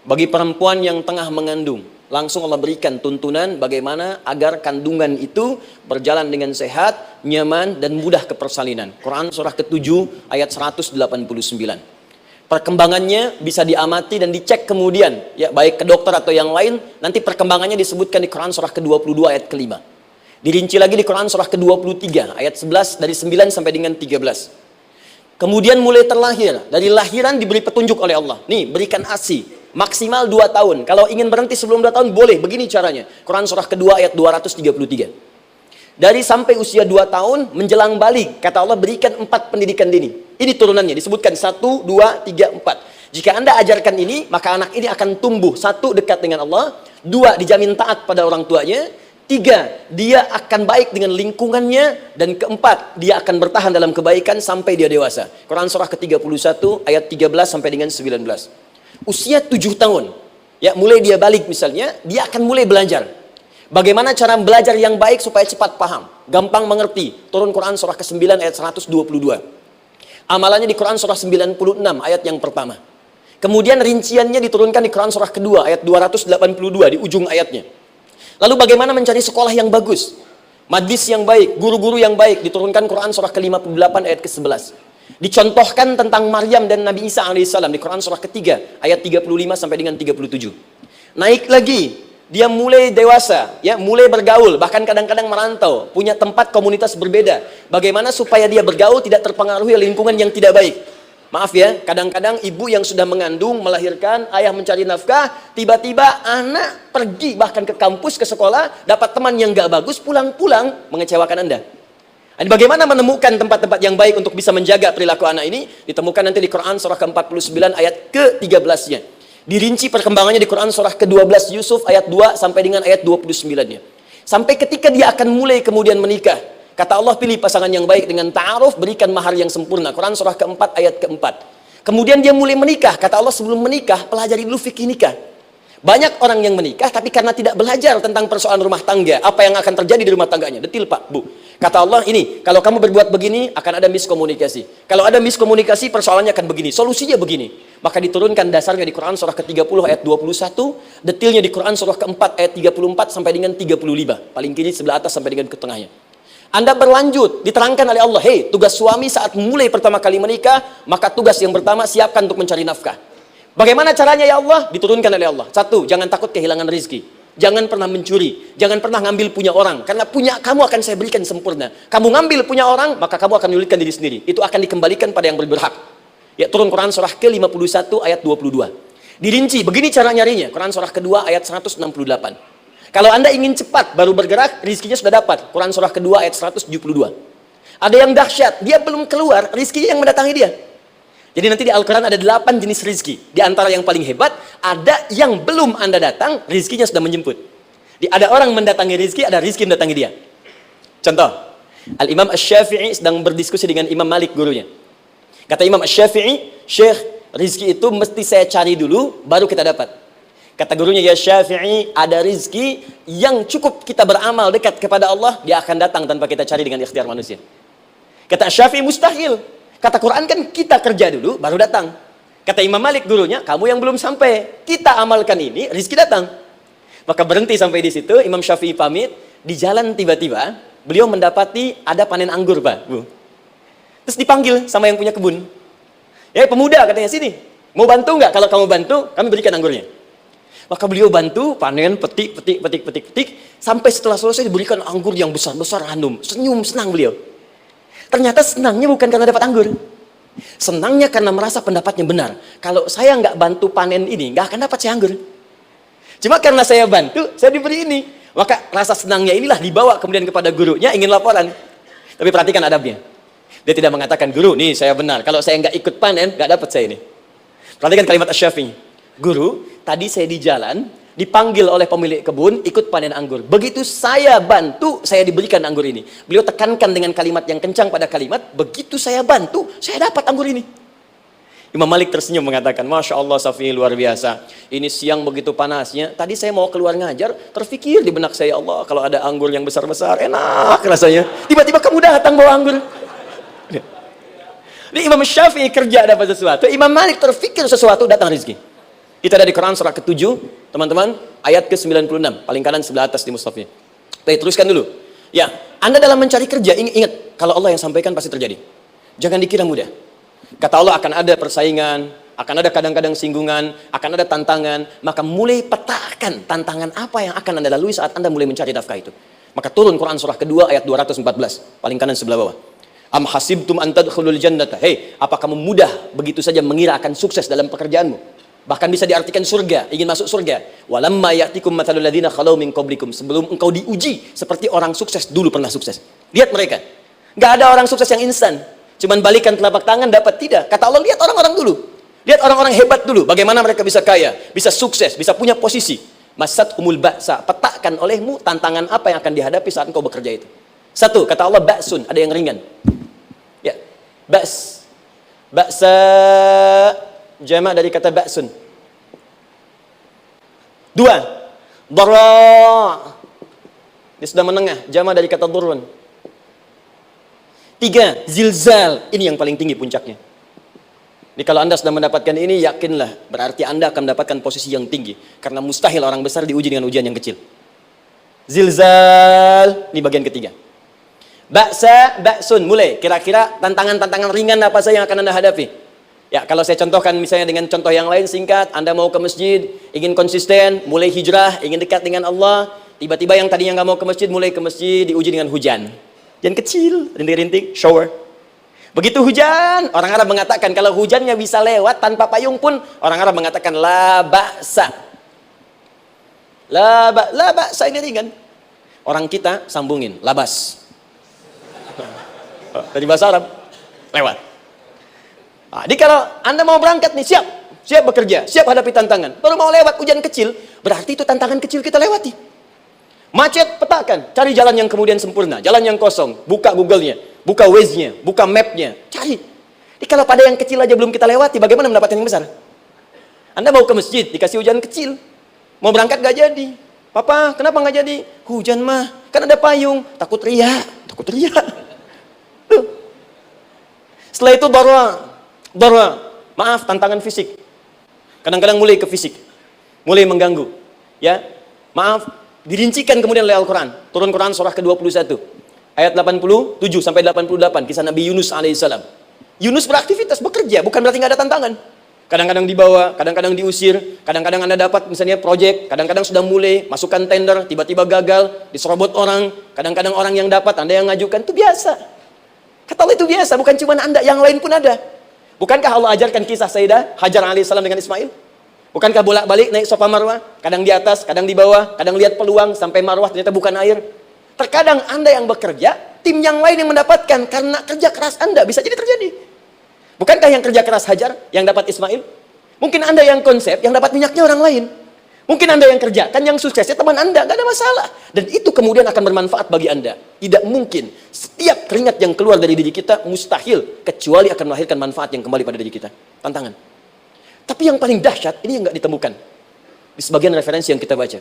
bagi perempuan yang tengah mengandung, langsung Allah berikan tuntunan bagaimana agar kandungan itu berjalan dengan sehat, nyaman, dan mudah ke persalinan. Quran surah ke-7 ayat 189. Perkembangannya bisa diamati dan dicek kemudian, ya baik ke dokter atau yang lain, nanti perkembangannya disebutkan di Quran surah ke-22 ayat ke-5. Dirinci lagi di Quran surah ke-23 ayat 11 dari 9 sampai dengan 13. Kemudian mulai terlahir, dari lahiran diberi petunjuk oleh Allah. Nih, berikan ASI maksimal 2 tahun. Kalau ingin berhenti sebelum 2 tahun boleh, begini caranya. Quran surah kedua ayat 233. Dari sampai usia 2 tahun menjelang balik, kata Allah berikan 4 pendidikan dini. Ini turunannya disebutkan 1 2 3 4. Jika Anda ajarkan ini, maka anak ini akan tumbuh 1 dekat dengan Allah, 2 dijamin taat pada orang tuanya, 3, dia akan baik dengan lingkungannya, dan 4, dia akan bertahan dalam kebaikan sampai dia dewasa. Quran surah ke-31 ayat 13 sampai dengan 19. Usia 7 tahun, ya mulai dia balik misalnya, dia akan mulai belajar. Bagaimana cara belajar yang baik supaya cepat paham, gampang mengerti. Turun Quran surah ke-9 ayat 122. Amalannya di Quran surah 96 ayat yang pertama. Kemudian rinciannya diturunkan di Quran surah kedua ayat 282 di ujung ayatnya. Lalu bagaimana mencari sekolah yang bagus, majlis yang baik, guru-guru yang baik, diturunkan Quran surah ke-58 ayat ke-11. Dicontohkan tentang Maryam dan Nabi Isa alaihissalam di Quran surah ketiga ayat 35 sampai dengan 37. Naik lagi, dia mulai dewasa, ya mulai bergaul, bahkan kadang-kadang merantau, punya tempat komunitas berbeda. Bagaimana supaya dia bergaul tidak terpengaruhi lingkungan yang tidak baik. Maaf ya, kadang-kadang ibu yang sudah mengandung, melahirkan, ayah mencari nafkah, tiba-tiba anak pergi bahkan ke kampus, ke sekolah, dapat teman yang gak bagus, pulang-pulang mengecewakan Anda. Dan bagaimana menemukan tempat-tempat yang baik untuk bisa menjaga perilaku anak ini? Ditemukan nanti di Quran surah ke-49 ayat ke-13-nya. Dirinci perkembangannya di Quran surah ke-12 Yusuf ayat 2 sampai dengan ayat 29-nya. Sampai ketika dia akan mulai kemudian menikah. Kata Allah, pilih pasangan yang baik dengan ta'aruf, berikan mahar yang sempurna. Quran surah ke-4 ayat ke-4. Kemudian dia mulai menikah. Kata Allah, sebelum menikah, pelajari dulu fikih nikah. Banyak orang yang menikah, tapi karena tidak belajar tentang persoalan rumah tangga, apa yang akan terjadi di rumah tangganya. Detil Pak, Bu. Kata Allah, ini, kalau kamu berbuat begini, akan ada miskomunikasi. Kalau ada miskomunikasi, persoalannya akan begini. Solusinya begini. Maka diturunkan dasarnya di Quran surah ke-30 ayat 21, detilnya di Quran surah ke-4 ayat 34 sampai dengan 35. Paling kiri sebelah atas sampai dengan ke tengahnya. Anda berlanjut, diterangkan oleh Allah, hei, tugas suami saat mulai pertama kali menikah, maka tugas yang pertama siapkan untuk mencari nafkah. Bagaimana caranya ya Allah? Diturunkan oleh Allah. 1, jangan takut kehilangan rezeki. Jangan pernah mencuri, jangan pernah ngambil punya orang, karena punya kamu akan saya berikan sempurna. Kamu ngambil punya orang, maka kamu akan menyulitkan diri sendiri. Itu akan dikembalikan pada yang berhak. Ya, turun Quran surah ke-51 ayat 22. Dirinci, begini cara nyarinya. Quran surah kedua ayat 168. Kalau Anda ingin cepat baru bergerak, rizkinya sudah dapat. Quran surah kedua ayat 172. Ada yang dahsyat, dia belum keluar, rizkinya yang mendatangi dia. Jadi nanti di Al-Quran ada 8 jenis rizki. Di antara yang paling hebat, ada yang belum Anda datang, rizkinya sudah menjemput. Ada orang mendatangi rizki, ada rizki mendatangi dia. Contoh, Al-Imam Asy-Syafi'i sedang berdiskusi dengan Imam Malik gurunya. Kata Imam Asy-Syafi'i, Syekh, rizki itu mesti saya cari dulu, baru kita dapat. Kata gurunya, ya Syafi'i, ada rizki yang cukup kita beramal dekat kepada Allah, dia akan datang tanpa kita cari dengan ikhtiar manusia. Kata Syafi'i, mustahil. Kata Quran kan kita kerja dulu, baru datang. Kata Imam Malik gurunya, kamu yang belum sampai. Kita amalkan ini, rizki datang. Maka berhenti sampai di situ, Imam Syafi'i pamit. Di jalan tiba-tiba, beliau mendapati ada panen anggur, Pak, Bu. Terus dipanggil sama yang punya kebun. Ya pemuda katanya, sini. Mau bantu nggak? Kalau kamu bantu, kami berikan anggurnya. Maka beliau bantu panen, petik, sampai setelah selesai diberikan anggur yang besar-besar hanum. Senyum, senang beliau. Ternyata senangnya bukan karena dapat anggur. Senangnya karena merasa pendapatnya benar. Kalau saya nggak bantu panen ini, nggak akan dapat saya anggur. Cuma karena saya bantu, saya diberi ini. Maka rasa senangnya inilah dibawa kemudian kepada gurunya, ingin laporan. Tapi perhatikan adabnya. Dia tidak mengatakan, guru, nih saya benar. Kalau saya nggak ikut panen, nggak dapat saya ini. Perhatikan kalimat Asy-Syafi'i. Guru, tadi saya di jalan, dipanggil oleh pemilik kebun, ikut panen anggur. Begitu saya bantu, saya diberikan anggur ini. Beliau tekankan dengan kalimat yang kencang pada kalimat, begitu saya bantu, saya dapat anggur ini. Imam Malik tersenyum mengatakan, Masya Allah Syafi'i luar biasa. Ini siang begitu panasnya, tadi saya mau keluar ngajar, terfikir di benak saya, Allah kalau ada anggur yang besar-besar, enak rasanya. Tiba-tiba kamu datang bawa anggur. Ini Imam Syafi'i kerja dapat sesuatu, Imam Malik terfikir sesuatu, datang rezeki. Kita ada di Quran surah ke-7, teman-teman, ayat ke-96, paling kanan sebelah atas di mushafnya. Baik, teruskan dulu. Ya, Anda dalam mencari kerja, ingat, kalau Allah yang sampaikan pasti terjadi. Jangan dikira mudah. Kata Allah akan ada persaingan, akan ada kadang-kadang singgungan, akan ada tantangan, maka mulai petakan tantangan apa yang akan Anda lalui saat Anda mulai mencari nafkah itu. Maka turun Quran surah kedua ayat 214, paling kanan sebelah bawah. Am hasibtum an tadkhulul jannata. Hei, apa kamu mudah begitu saja mengira akan sukses dalam pekerjaanmu? Bahkan bisa diartikan surga, ingin masuk surga. Walamma ya'tikum mathalul ladzina khalau min qablikum. Sebelum engkau diuji seperti orang sukses dulu pernah sukses. Lihat mereka. Enggak ada orang sukses yang instan. Cuman balikan telapak tangan dapat, tidak. Kata Allah, lihat orang-orang dulu. Lihat orang-orang hebat dulu, bagaimana mereka bisa kaya, bisa sukses, bisa punya posisi. Masat umul ba'sa, petakan olehmu tantangan apa yang akan dihadapi saat engkau bekerja itu. Satu, kata Allah, ba'sun, ada yang ringan. Ya, ba's. Ba'sa jamak dari kata ba'sun. Dua, dara. Ini sudah menengah, jamak dari kata durun. Tiga, zilzal. Ini yang paling tinggi puncaknya. Jadi kalau Anda sudah mendapatkan ini, yakinlah, berarti Anda akan mendapatkan posisi yang tinggi. Karena mustahil orang besar diuji dengan ujian yang kecil. Zilzal, ini bagian ketiga. Ba'sa, ba'sun, mulai. Kira-kira tantangan-tantangan ringan apa saja yang akan Anda hadapi? Ya, kalau saya contohkan misalnya dengan contoh yang lain singkat, Anda mau ke masjid, ingin konsisten, mulai hijrah, ingin dekat dengan Allah, tiba-tiba yang tadinya nggak mau ke masjid, mulai ke masjid, diuji dengan hujan. Hujan kecil, rintik-rintik, shower. Begitu hujan, orang Arab mengatakan kalau hujannya bisa lewat tanpa payung pun, orang Arab mengatakan la ba'sa. La ba'sa ini ringan. Orang kita sambungin, labas. Dari bahasa Arab, lewat. Nah, jadi kalau Anda mau berangkat nih, siap bekerja, siap hadapi tantangan. Baru mau lewat hujan kecil, berarti itu tantangan kecil kita lewati. Macet, petakan, cari jalan yang kemudian sempurna, jalan yang kosong, buka Google-nya, buka Waze-nya, buka map-nya, cari. Jadi kalau pada yang kecil aja belum kita lewati, bagaimana mendapatkan yang besar? Anda mau ke masjid, dikasih hujan kecil, mau berangkat gak jadi. Papa, kenapa gak jadi? Hujan mah, kan ada payung, takut riak. Tuh. Setelah itu dara, maaf, tantangan fisik. Kadang-kadang mulai ke fisik, mulai mengganggu. Ya, maaf, dirincikan kemudian oleh Al-Quran. Turun Quran surah ke-21 ayat 87 sampai 88, kisah Nabi Yunus alaihissalam. Yunus beraktivitas, bekerja, bukan berarti nggak ada tantangan. Kadang-kadang dibawa, kadang-kadang diusir, kadang-kadang Anda dapat misalnya proyek, kadang-kadang sudah mulai masukkan tender, tiba-tiba gagal, diserobot orang, kadang-kadang orang yang dapat, Anda yang ngajukan, itu biasa. Kata Allah itu biasa, bukan cuma Anda, yang lain pun ada. Bukankah Allah ajarkan kisah Sayyidah Hajar alaihissalam dengan Ismail? Bukankah bolak-balik naik Safa Marwah, kadang di atas, kadang di bawah, kadang lihat peluang sampai Marwah ternyata bukan air. Terkadang Anda yang bekerja, tim yang lain yang mendapatkan karena kerja keras Anda, bisa jadi terjadi. Bukankah yang kerja keras Hajar yang dapat Ismail? Mungkin Anda yang konsep, yang dapat minyaknya orang lain. Mungkin Anda yang kerja, kan yang suksesnya teman Anda, gak ada masalah. Dan itu kemudian akan bermanfaat bagi Anda. Tidak mungkin setiap keringat yang keluar dari diri kita mustahil, kecuali akan melahirkan manfaat yang kembali pada diri kita. Tantangan. Tapi yang paling dahsyat, ini yang nggak ditemukan di sebagian referensi yang kita baca.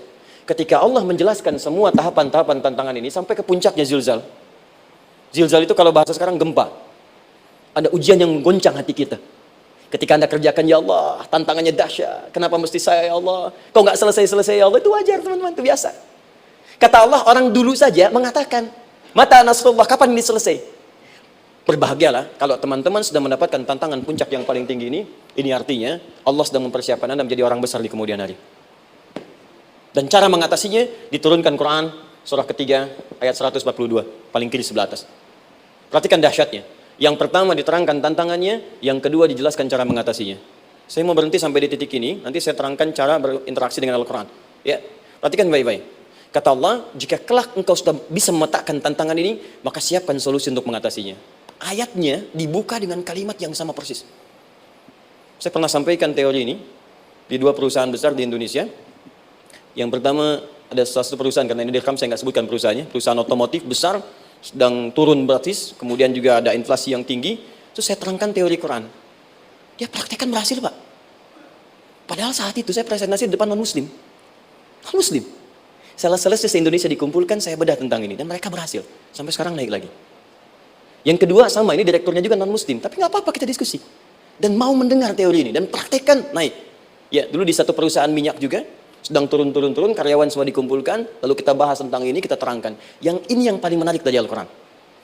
Ketika Allah menjelaskan semua tahapan-tahapan tantangan ini sampai ke puncaknya zilzal. Zilzal itu kalau bahasa sekarang gempa. Ada ujian yang menggoncang hati kita. Ketika Anda kerjakan, ya Allah, tantangannya dahsyat. Kenapa mesti saya, ya Allah? Kok nggak selesai-selesai, ya Allah? Itu wajar, teman-teman, itu biasa. Kata Allah, orang dulu saja mengatakan, mata nasrullah, kapan ini selesai? Berbahagialah kalau teman-teman sudah mendapatkan tantangan puncak yang paling tinggi ini artinya Allah sedang mempersiapkan Anda menjadi orang besar di kemudian hari. Dan cara mengatasinya diturunkan Quran surah ketiga ayat 142, paling kiri sebelah atas. Perhatikan dahsyatnya. Yang pertama diterangkan tantangannya, yang kedua dijelaskan cara mengatasinya. Saya mau berhenti sampai di titik ini, nanti saya terangkan cara berinteraksi dengan Al-Quran. Ya, perhatikan baik-baik. Kata Allah, jika kelak engkau sudah bisa memetakan tantangan ini, maka siapkan solusi untuk mengatasinya. Ayatnya dibuka dengan kalimat yang sama persis. Saya pernah sampaikan teori ini di dua perusahaan besar di Indonesia. Yang pertama, ada satu perusahaan, karena ini direkam saya nggak sebutkan perusahaannya, perusahaan otomotif besar, sedang turun gratis, kemudian juga ada inflasi yang tinggi. Terus saya terangkan teori Quran. Dia praktekkan berhasil, Pak. Padahal saat itu saya presentasi di depan non-muslim. Non-muslim. Selesai se-Indonesia dikumpulkan, saya bedah tentang ini. Dan mereka berhasil. Sampai sekarang naik lagi. Yang kedua sama, ini direkturnya juga non-muslim. Tapi nggak apa-apa, kita diskusi. Dan mau mendengar teori ini. Dan praktekkan, naik. Ya, dulu di satu perusahaan minyak juga, sedang turun, karyawan semua dikumpulkan, lalu kita bahas tentang ini, kita terangkan. Yang ini yang paling menarik dari Al-Quran.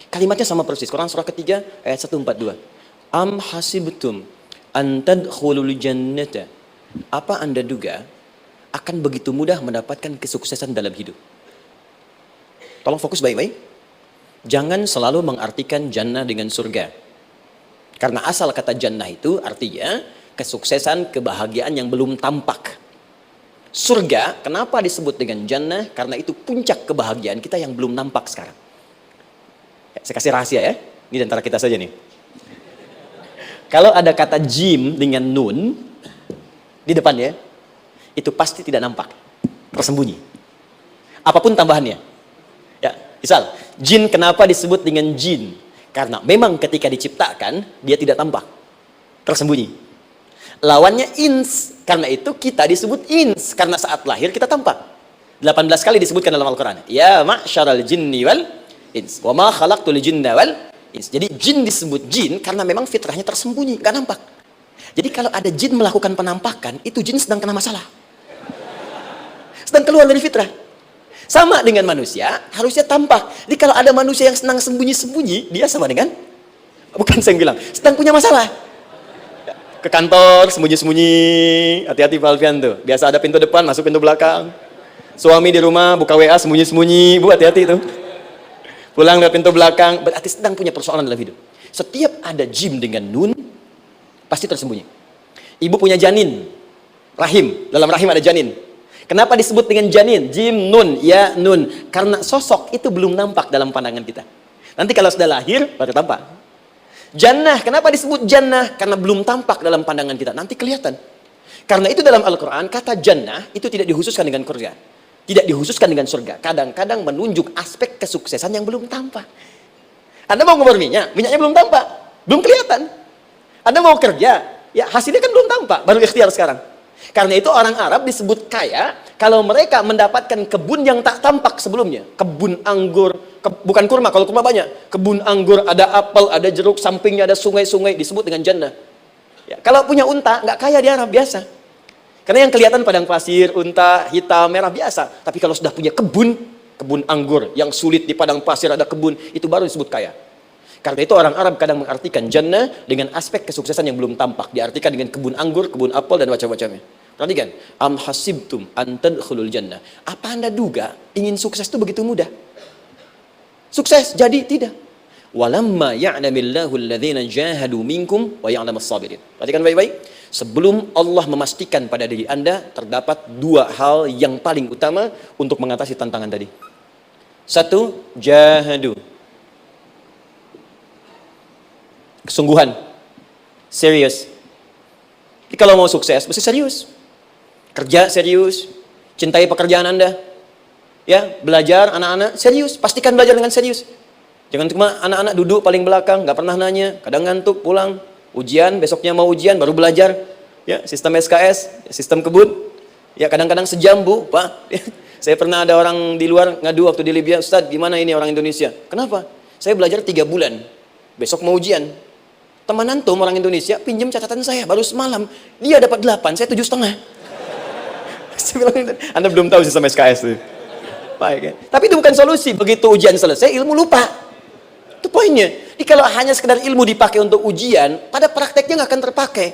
Kalimatnya sama persis. Quran surah ketiga, ayat 142. Am hasibtum an tadkhulul jannata. Apa Anda duga akan begitu mudah mendapatkan kesuksesan dalam hidup? Tolong fokus baik-baik. Jangan selalu mengartikan jannah dengan surga. Karena asal kata jannah itu artinya kesuksesan, kebahagiaan yang belum tampak. Surga, kenapa disebut dengan jannah? Karena itu puncak kebahagiaan kita yang belum nampak sekarang. Ya, saya kasih rahasia ya. Ini antara kita saja nih. Kalau ada kata jim dengan nun di depannya, itu pasti tidak nampak, tersembunyi. Apapun tambahannya. Ya, misal, jin kenapa disebut dengan jin? Karena memang ketika diciptakan, dia tidak tampak, tersembunyi. Lawannya ins, karena itu kita disebut ins, karena saat lahir kita tampak. 18 kali disebutkan dalam Al-Quran. Ya ma'syaral jinni wal ins, wa ma khalaqtul jinna wal ins. Jadi jin disebut jin karena memang fitrahnya tersembunyi, gak nampak. Jadi kalau ada jin melakukan penampakan, itu jin sedang kena masalah, sedang keluar dari fitrah. Sama dengan manusia, harusnya tampak. Jadi kalau ada manusia yang senang sembunyi-sembunyi, dia sama dengan, bukan saya bilang, sedang punya masalah. Ke kantor, sembunyi-sembunyi, hati-hati Pak Alfian tuh. Biasa ada pintu depan, masuk pintu belakang. Suami di rumah, buka WA, sembunyi-sembunyi. Bu, hati-hati itu. Pulang lewat pintu belakang, berarti sedang punya persoalan dalam hidup. Setiap ada jim dengan nun, pasti tersembunyi. Ibu punya janin, rahim, dalam rahim ada janin. Kenapa disebut dengan janin? Jim, nun, ya, nun. Karena sosok itu belum nampak dalam pandangan kita. Nanti kalau sudah lahir, baru tampak. Jannah, kenapa disebut jannah? Karena belum tampak dalam pandangan kita, nanti kelihatan. Karena itu dalam Al-Quran, kata jannah itu tidak dikhususkan dengan surga. Tidak dikhususkan dengan surga. Kadang-kadang menunjuk aspek kesuksesan yang belum tampak. Anda mau ngubur minyak, minyaknya belum tampak, belum kelihatan. Anda mau kerja, ya hasilnya kan belum tampak, baru ikhtiar sekarang. Karena itu orang Arab disebut kaya kalau mereka mendapatkan kebun yang tak tampak sebelumnya. Kebun anggur, bukan kurma, kalau kurma banyak. Kebun anggur, ada apel, ada jeruk, sampingnya ada sungai-sungai, disebut dengan jannah. Ya, kalau punya unta, nggak kaya di Arab, biasa. Karena yang kelihatan padang pasir, unta, hitam, merah, biasa. Tapi kalau sudah punya kebun anggur, yang sulit di padang pasir ada kebun, itu baru disebut kaya. Karena itu orang Arab kadang mengartikan jannah dengan aspek kesuksesan yang belum tampak. Diartikan dengan kebun anggur, kebun apel, dan macam-macamnya. Perhatikan, am hasibtum an tadkhulul jannah. Apa Anda duga ingin sukses itu begitu mudah? Sukses jadi tidak. Walamma ya'lamillahu alladhina jahadu minkum wa ya'lamas sabirin. Perhatikan baik-baik. Sebelum Allah memastikan pada diri Anda terdapat dua hal yang paling utama untuk mengatasi tantangan tadi. Satu, jahadu. Kesungguhan, serius. Jadi kalau mau sukses, mesti serius. Kerja serius, cintai pekerjaan Anda. Ya, belajar anak-anak serius, pastikan belajar dengan serius. Jangan cuma anak-anak duduk paling belakang, nggak pernah nanya, kadang ngantuk, pulang, ujian, besoknya mau ujian, baru belajar. Ya, sistem SKS, sistem kebut. Ya, kadang-kadang sejam, Bu, Pak. Saya pernah ada orang di luar ngadu waktu di Libya, Ustadz, gimana ini orang Indonesia? Kenapa? Saya belajar 3 bulan, besok mau ujian. Teman antum orang Indonesia pinjam catatan saya baru semalam, dia dapat 8, saya 7,5. Saya bilang, Anda belum tahu sistem SKS itu. Baik, ya. Tapi itu bukan solusi. Begitu ujian selesai, ilmu lupa. Itu poinnya. Jadi kalau hanya sekedar ilmu dipakai untuk ujian, pada prakteknya nggak akan terpakai.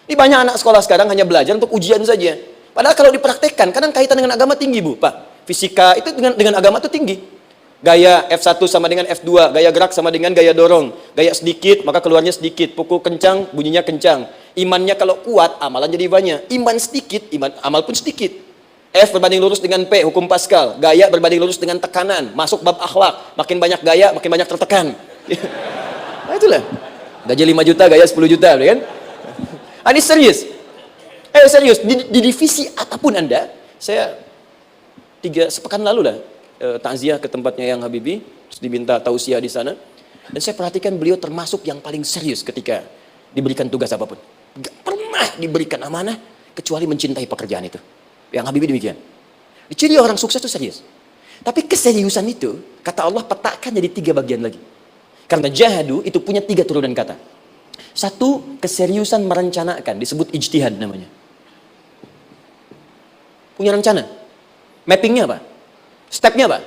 Ini banyak anak sekolah sekarang hanya belajar untuk ujian saja. Padahal kalau dipraktekkan, kadang kaitan dengan agama tinggi, Bu, Pak. Fisika itu dengan agama itu tinggi. Gaya F1 sama dengan F2, gaya gerak sama dengan gaya dorong. Gaya sedikit, maka keluarnya sedikit. Pukul kencang, bunyinya kencang. Imannya kalau kuat, amalan jadi banyak. Iman sedikit, amal pun sedikit. F berbanding lurus dengan P, hukum Pascal. Gaya berbanding lurus dengan tekanan. Masuk bab akhlak. Makin banyak gaya, makin banyak tertekan. Nah itulah. Gaji 5 juta, gaya 10 juta, kan? Ini serius. Serius. Di divisi apapun Anda, saya sepekan lalu lah, takziah ke tempatnya yang Habibie, terus diminta tausiah di sana. Dan saya perhatikan beliau termasuk yang paling serius ketika diberikan tugas apapun. Gak pernah diberikan amanah kecuali mencintai pekerjaan itu. Yang Habibie demikian. Ciri orang sukses itu serius. Tapi keseriusan itu, kata Allah petakan jadi 3 bagian lagi. Karena jahadu itu punya 3 turunan kata. 1, keseriusan merencanakan, disebut ijtihad namanya. Punya rencana. Mappingnya apa? Stepnya apa?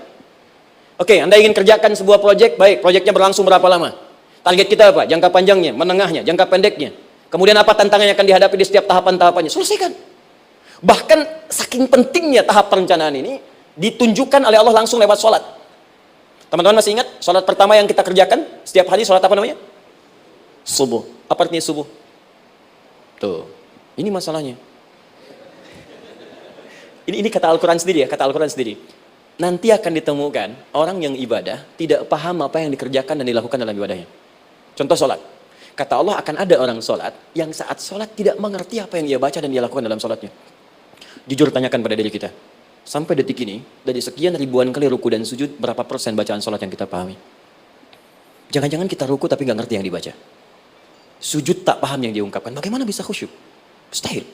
Oke, Anda ingin kerjakan sebuah proyek, baik, proyeknya berlangsung berapa lama? Target kita apa? Jangka panjangnya, menengahnya, jangka pendeknya. Kemudian apa tantangan yang akan dihadapi di setiap tahapan-tahapannya? Selesaikan. Bahkan saking pentingnya tahap perencanaan ini ditunjukkan oleh Allah langsung lewat sholat. Teman-teman masih ingat sholat pertama yang kita kerjakan setiap hari, sholat apa namanya? Subuh. Apa artinya subuh? Tuh, ini masalahnya. Ini kata Al-Quran sendiri ya, kata Al-Quran sendiri. Nanti akan ditemukan orang yang ibadah tidak paham apa yang dikerjakan dan dilakukan dalam ibadahnya. Contoh sholat. Kata Allah akan ada orang sholat yang saat sholat tidak mengerti apa yang dia baca dan dia lakukan dalam sholatnya. Jujur tanyakan pada diri kita. Sampai detik ini, dari sekian ribuan kali ruku dan sujud, berapa persen bacaan sholat yang kita pahami? Jangan-jangan kita ruku tapi nggak ngerti yang dibaca. Sujud tak paham yang diungkapkan. Bagaimana bisa khusyuk? Mustahil.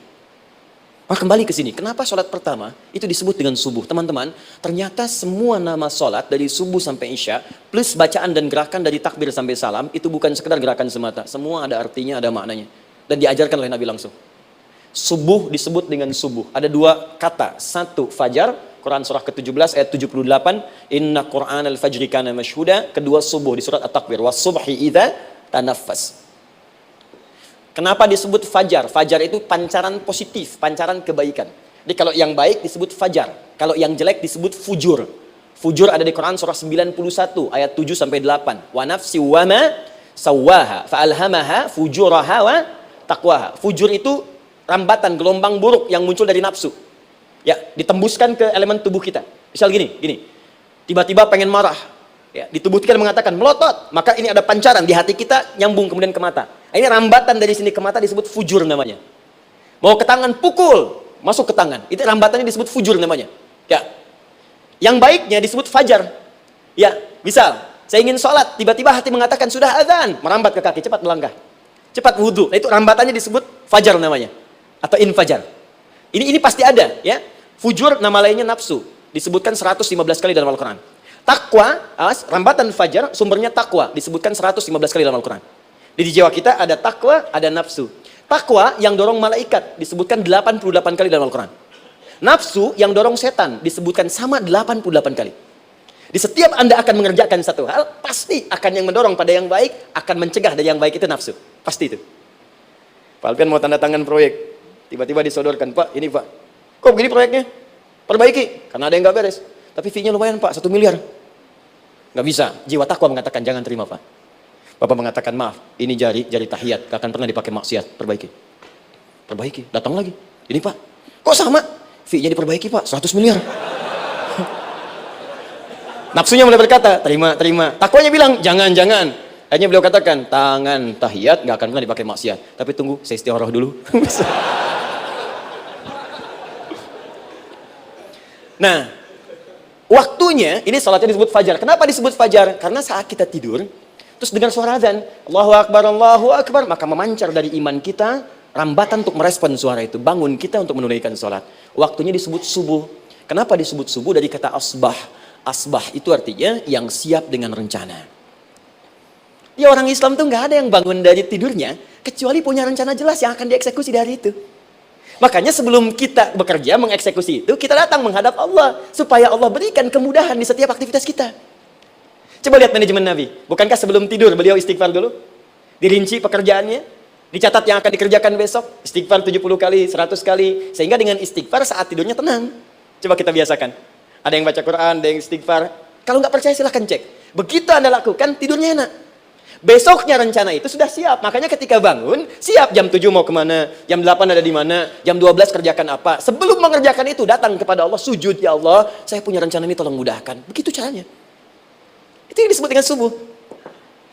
Maka kembali ke sini. Kenapa sholat pertama itu disebut dengan subuh? Teman-teman, ternyata semua nama sholat dari subuh sampai isya, plus bacaan dan gerakan dari takbir sampai salam, itu bukan sekedar gerakan semata. Semua ada artinya, ada maknanya. Dan diajarkan oleh Nabi langsung. Subuh disebut dengan subuh. Ada 2 kata. 1, fajar. Quran surah ke-17 ayat 78. Inna Qur'an al-fajri kana mashhuda. Kedua, subuh di surat At-Takwir. Was-subhi idza tanaffas. Kenapa disebut fajar? Fajar itu pancaran positif, pancaran kebaikan. Jadi kalau yang baik disebut fajar. Kalau yang jelek disebut fujur. Fujur ada di Quran surah 91 ayat 7 sampai 8. Wa nafsi wa ma sawwaha fa'alhamaha fujuraha wa taqwaha. Fujur itu rambatan, gelombang buruk yang muncul dari nafsu. Ya, ditembuskan ke elemen tubuh kita. Misal gini. Tiba-tiba pengen marah. Ya, di tubuh kita mengatakan melotot, maka ini ada pancaran di hati kita nyambung kemudian ke mata. Ini rambatan dari sini ke mata disebut fujur namanya. Mau ke tangan pukul, masuk ke tangan. Itu rambatannya disebut fujur namanya. Ya. Yang baiknya disebut fajar. Ya, misal saya ingin sholat, tiba-tiba hati mengatakan sudah azan, merambat ke kaki, cepat melangkah. Cepat wudhu. Nah, itu rambatannya disebut fajar namanya. Atau infajar. Ini pasti ada, ya. Fujur nama lainnya nafsu. Disebutkan 115 kali dalam Al-Quran. Takwa, rambatan fajar, sumbernya takwa. Disebutkan 115 kali dalam Al-Quran. Di jiwa kita ada takwa, ada nafsu. Takwa yang dorong malaikat disebutkan 88 kali dalam Al-Quran. Nafsu yang dorong setan disebutkan sama 88 kali. Di setiap Anda akan mengerjakan satu hal, pasti akan yang mendorong pada yang baik, akan mencegah dari yang baik itu nafsu. Pasti itu. Pak Alpian mau tanda tangan proyek. Tiba-tiba disodorkan, Pak, ini Pak. Kok begini proyeknya? Perbaiki. Karena ada yang nggak beres. Tapi fee-nya lumayan Pak, 1 miliar. Nggak bisa. Jiwa takwa mengatakan jangan terima Pak. Bapak mengatakan maaf, ini jari tahiyat, gak akan pernah dipakai maksiat, perbaiki, datang lagi, ini Pak, kok sama? Fee-nya diperbaiki Pak, 100 miliar. Nafsunya mulai berkata, terima, takwanya bilang, jangan. Akhirnya beliau katakan, tangan tahiyat gak akan pernah dipakai maksiat, tapi tunggu, saya istighfar dulu. Nah, waktunya, ini salatnya disebut fajar. Kenapa disebut fajar? Karena saat kita tidur, terus dengar suara azan, Allahu Akbar, maka memancar dari iman kita rambatan untuk merespon suara itu, bangun kita untuk menunaikan sholat. Waktunya disebut subuh. Kenapa disebut subuh? Dari kata asbah. Asbah itu artinya yang siap dengan rencana. Ya, orang Islam tuh nggak ada yang bangun dari tidurnya kecuali punya rencana jelas yang akan dieksekusi dari itu. Makanya sebelum kita bekerja mengeksekusi itu, kita datang menghadap Allah supaya Allah berikan kemudahan di setiap aktivitas kita. Coba lihat manajemen Nabi. Bukankah sebelum tidur beliau istighfar dulu? Dirinci pekerjaannya. Dicatat yang akan dikerjakan besok, istighfar 70 kali, 100 kali. Sehingga dengan istighfar saat tidurnya tenang. Coba kita biasakan. Ada yang baca Quran, ada yang istighfar. Kalau nggak percaya silahkan cek. Begitu Anda lakukan, tidurnya enak. Besoknya rencana itu sudah siap. Makanya ketika bangun, siap jam 7 mau kemana, jam 8 ada di mana, jam 12 kerjakan apa. Sebelum mengerjakan itu, datang kepada Allah, sujud, ya Allah, saya punya rencana ini tolong mudahkan. Begitu caranya. Itu yang disebut dengan subuh.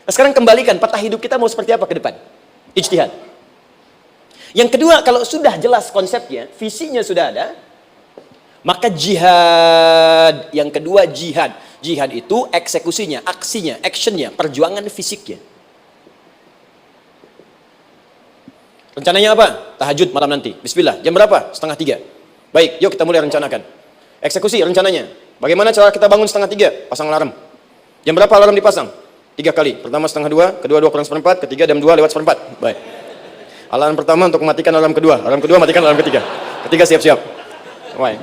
Nah, sekarang kembalikan, peta hidup kita mau seperti apa ke depan? Ijtihad. Yang kedua, kalau sudah jelas konsepnya, visinya sudah ada, maka jihad. Yang kedua, jihad. Jihad itu eksekusinya, aksinya, actionnya, perjuangan fisiknya. Rencananya apa? Tahajud malam nanti. Bismillah. Jam berapa? 2:30. Baik, yuk kita mulai rencanakan. Eksekusi rencananya. Bagaimana cara kita bangun 2:30? Pasang alarm. Jam berapa alarm dipasang? 3 kali. Pertama 1:30, kedua 2:4, ketiga jam 2 lewat 1/4. Baik. Alarm pertama untuk mematikan alarm kedua. Alarm kedua matikan alarm ketiga. Ketiga siap-siap. Baik.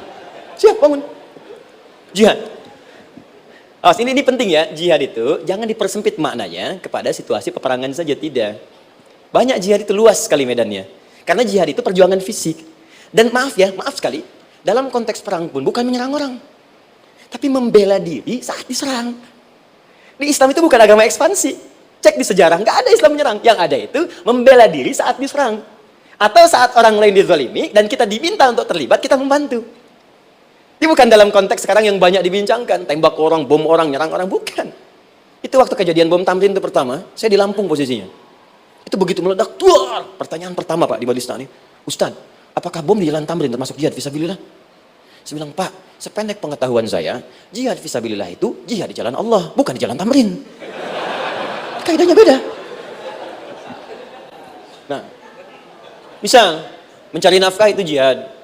Siap bangun. Jihad. Ini penting ya, jihad itu jangan dipersempit maknanya kepada situasi peperangan saja, tidak. Banyak jihad itu luas sekali medannya. Karena jihad itu perjuangan fisik. Dan maaf sekali, dalam konteks perang pun bukan menyerang orang. Tapi membela diri saat diserang. Di Islam itu bukan agama ekspansi. Cek di sejarah, nggak ada Islam menyerang. Yang ada itu membela diri saat diserang. Atau saat orang lain dizalimi dan kita diminta untuk terlibat, kita membantu. Ini bukan dalam konteks sekarang yang banyak dibincangkan, tembak orang, bom orang, nyerang orang, bukan. Itu waktu kejadian bom Tamrin itu pertama, saya di Lampung posisinya. Itu begitu meledak, tuar. Pertanyaan pertama Pak di Balista nih, Ustaz, apakah bom di jalan Tamrin termasuk jihad fisabilillah? Saya bilang, Pak, sependek pengetahuan saya, jihad fisabilillah itu jihad di jalan Allah, bukan di jalan Tamrin. Kaidahnya beda. Nah, misal mencari nafkah itu jihad.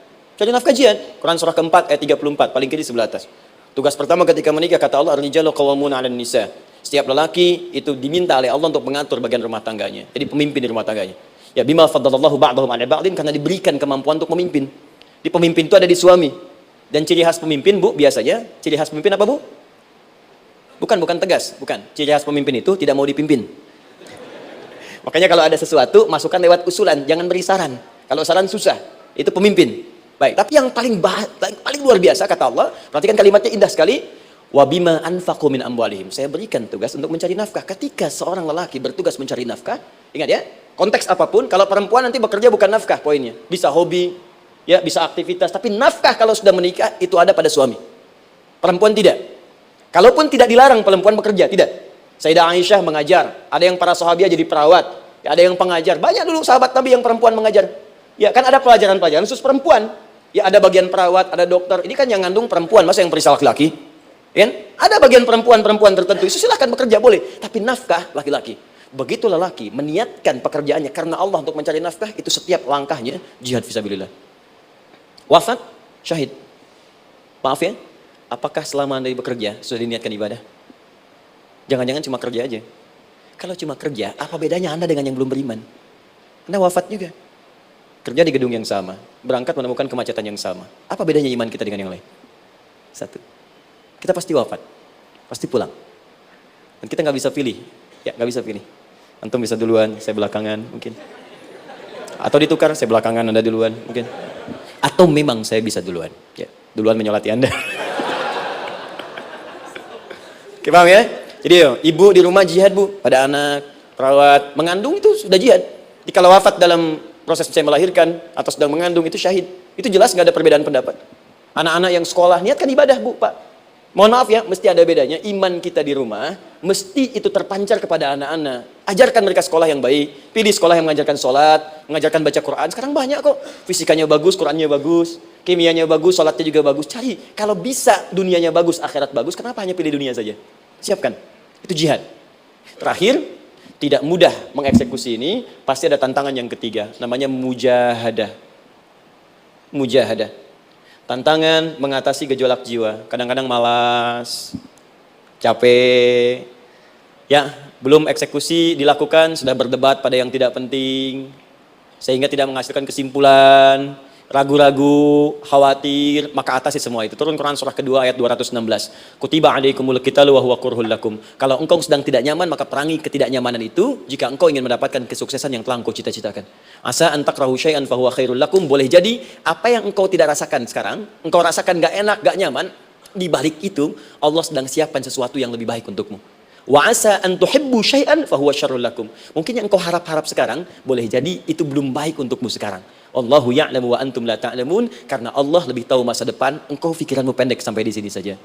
Cari nafkah jihad. Quran surah keempat ayat 34, paling kiri sebelah atas. Tugas pertama ketika menikah, kata Allah, ar-rijalu qawwamuna 'alan nisa. Setiap lelaki itu diminta oleh Allah untuk mengatur bagian rumah tangganya. Jadi pemimpin di rumah tangganya. Ya bima faddalallahu ba'dahum 'ala ba'din, karena diberikan kemampuan untuk memimpin. Di pemimpin itu ada di suami. Dan ciri khas pemimpin, Bu, biasanya ciri khas pemimpin apa, Bu? Bukan tegas, bukan. Ciri khas pemimpin itu tidak mau dipimpin. Makanya kalau ada sesuatu, masukkan lewat usulan, jangan beri saran. Kalau saran susah, itu pemimpin. Baik, tapi yang paling luar biasa kata Allah, perhatikan kalimatnya indah sekali. Wa bima anfaqu min amwalihim. Saya berikan tugas untuk mencari nafkah. Ketika seorang lelaki bertugas mencari nafkah, ingat ya, konteks apapun, kalau perempuan nanti bekerja bukan nafkah poinnya. Bisa hobi, ya, bisa aktivitas, tapi nafkah kalau sudah menikah itu ada pada suami. Perempuan tidak. Kalaupun tidak dilarang perempuan bekerja, tidak. Sayyidah Aisyah mengajar, ada yang para sahabiah jadi perawat, ya, ada yang pengajar. Banyak dulu sahabat Nabi yang perempuan mengajar. Ya, kan ada pelajaran-pelajaran khusus perempuan. Ya, ada bagian perawat, ada dokter. Ini kan yang ngandung perempuan, masa yang perisa laki-laki? Ya, ada bagian perempuan tertentu. Itu silahkan bekerja boleh, tapi nafkah laki-laki. Begitu lelaki meniatkan pekerjaannya karena Allah untuk mencari nafkah, itu setiap langkahnya jihad fisabilillah. Wafat, syahid. Maaf ya, apakah selama Anda bekerja sudah diniatkan ibadah? Jangan-jangan cuma kerja aja. Kalau cuma kerja, apa bedanya Anda dengan yang belum beriman? Anda wafat juga. Kerja di gedung yang sama, berangkat menemukan kemacetan yang sama. Apa bedanya iman kita dengan yang lain? Satu, kita pasti wafat, pasti pulang. Dan kita nggak bisa pilih, ya nggak bisa pilih. Antum bisa duluan, saya belakangan mungkin. Atau ditukar, saya belakangan, Anda duluan mungkin. Atau memang saya bisa duluan, ya duluan menyolati Anda. Oke, paham ya? Jadi ibu di rumah jihad, Bu, pada anak, perawat, mengandung itu sudah jihad. Jadi kalau wafat dalam proses saya melahirkan atau sedang mengandung itu syahid. Itu jelas nggak ada perbedaan pendapat. Anak-anak yang sekolah niatkan ibadah, Bu, Pak. Mohon maaf ya, mesti ada bedanya. Iman kita di rumah mesti itu terpancar kepada anak-anak. Ajarkan mereka sekolah yang baik. Pilih sekolah yang mengajarkan sholat, mengajarkan baca Quran. Sekarang banyak kok. Fisikanya bagus, Qurannya bagus, kimianya bagus, sholatnya juga bagus. Cari. Kalau bisa dunianya bagus, akhirat bagus, kenapa hanya pilih dunia saja? Siapkan. Itu jihad. Terakhir, tidak mudah mengeksekusi ini, pasti ada tantangan yang ketiga, namanya mujahadah. Mujahadah. Tantangan mengatasi gejolak jiwa. Kadang-kadang malas, capek, ya, belum eksekusi dilakukan, sudah berdebat pada yang tidak penting, sehingga tidak menghasilkan kesimpulan. ragu-ragu, khawatir, maka atasi semua itu. Turun Quran surah kedua ayat 216. Kutiba alaikumul qitalu wa huwa kurhul lakum. Kalau engkau sedang tidak nyaman, maka perangi ketidaknyamanan itu jika engkau ingin mendapatkan kesuksesan yang telah engkau cita-citakan. Asa an takrahu syai'an fa huwa khairul lakum. Boleh jadi apa yang engkau tidak rasakan sekarang, engkau rasakan gak enak, gak nyaman, di balik itu Allah sedang siapkan sesuatu yang lebih baik untukmu. Wa asa an tuhibbu syai'an fa huwa syarrul lakum. Mungkin yang engkau harap-harap sekarang, boleh jadi itu belum baik untukmu sekarang. Allahu ya'lamu wa antum la ta'lamun, karena Allah lebih tahu masa depan, engkau pikiranmu pendek sampai di sini saja.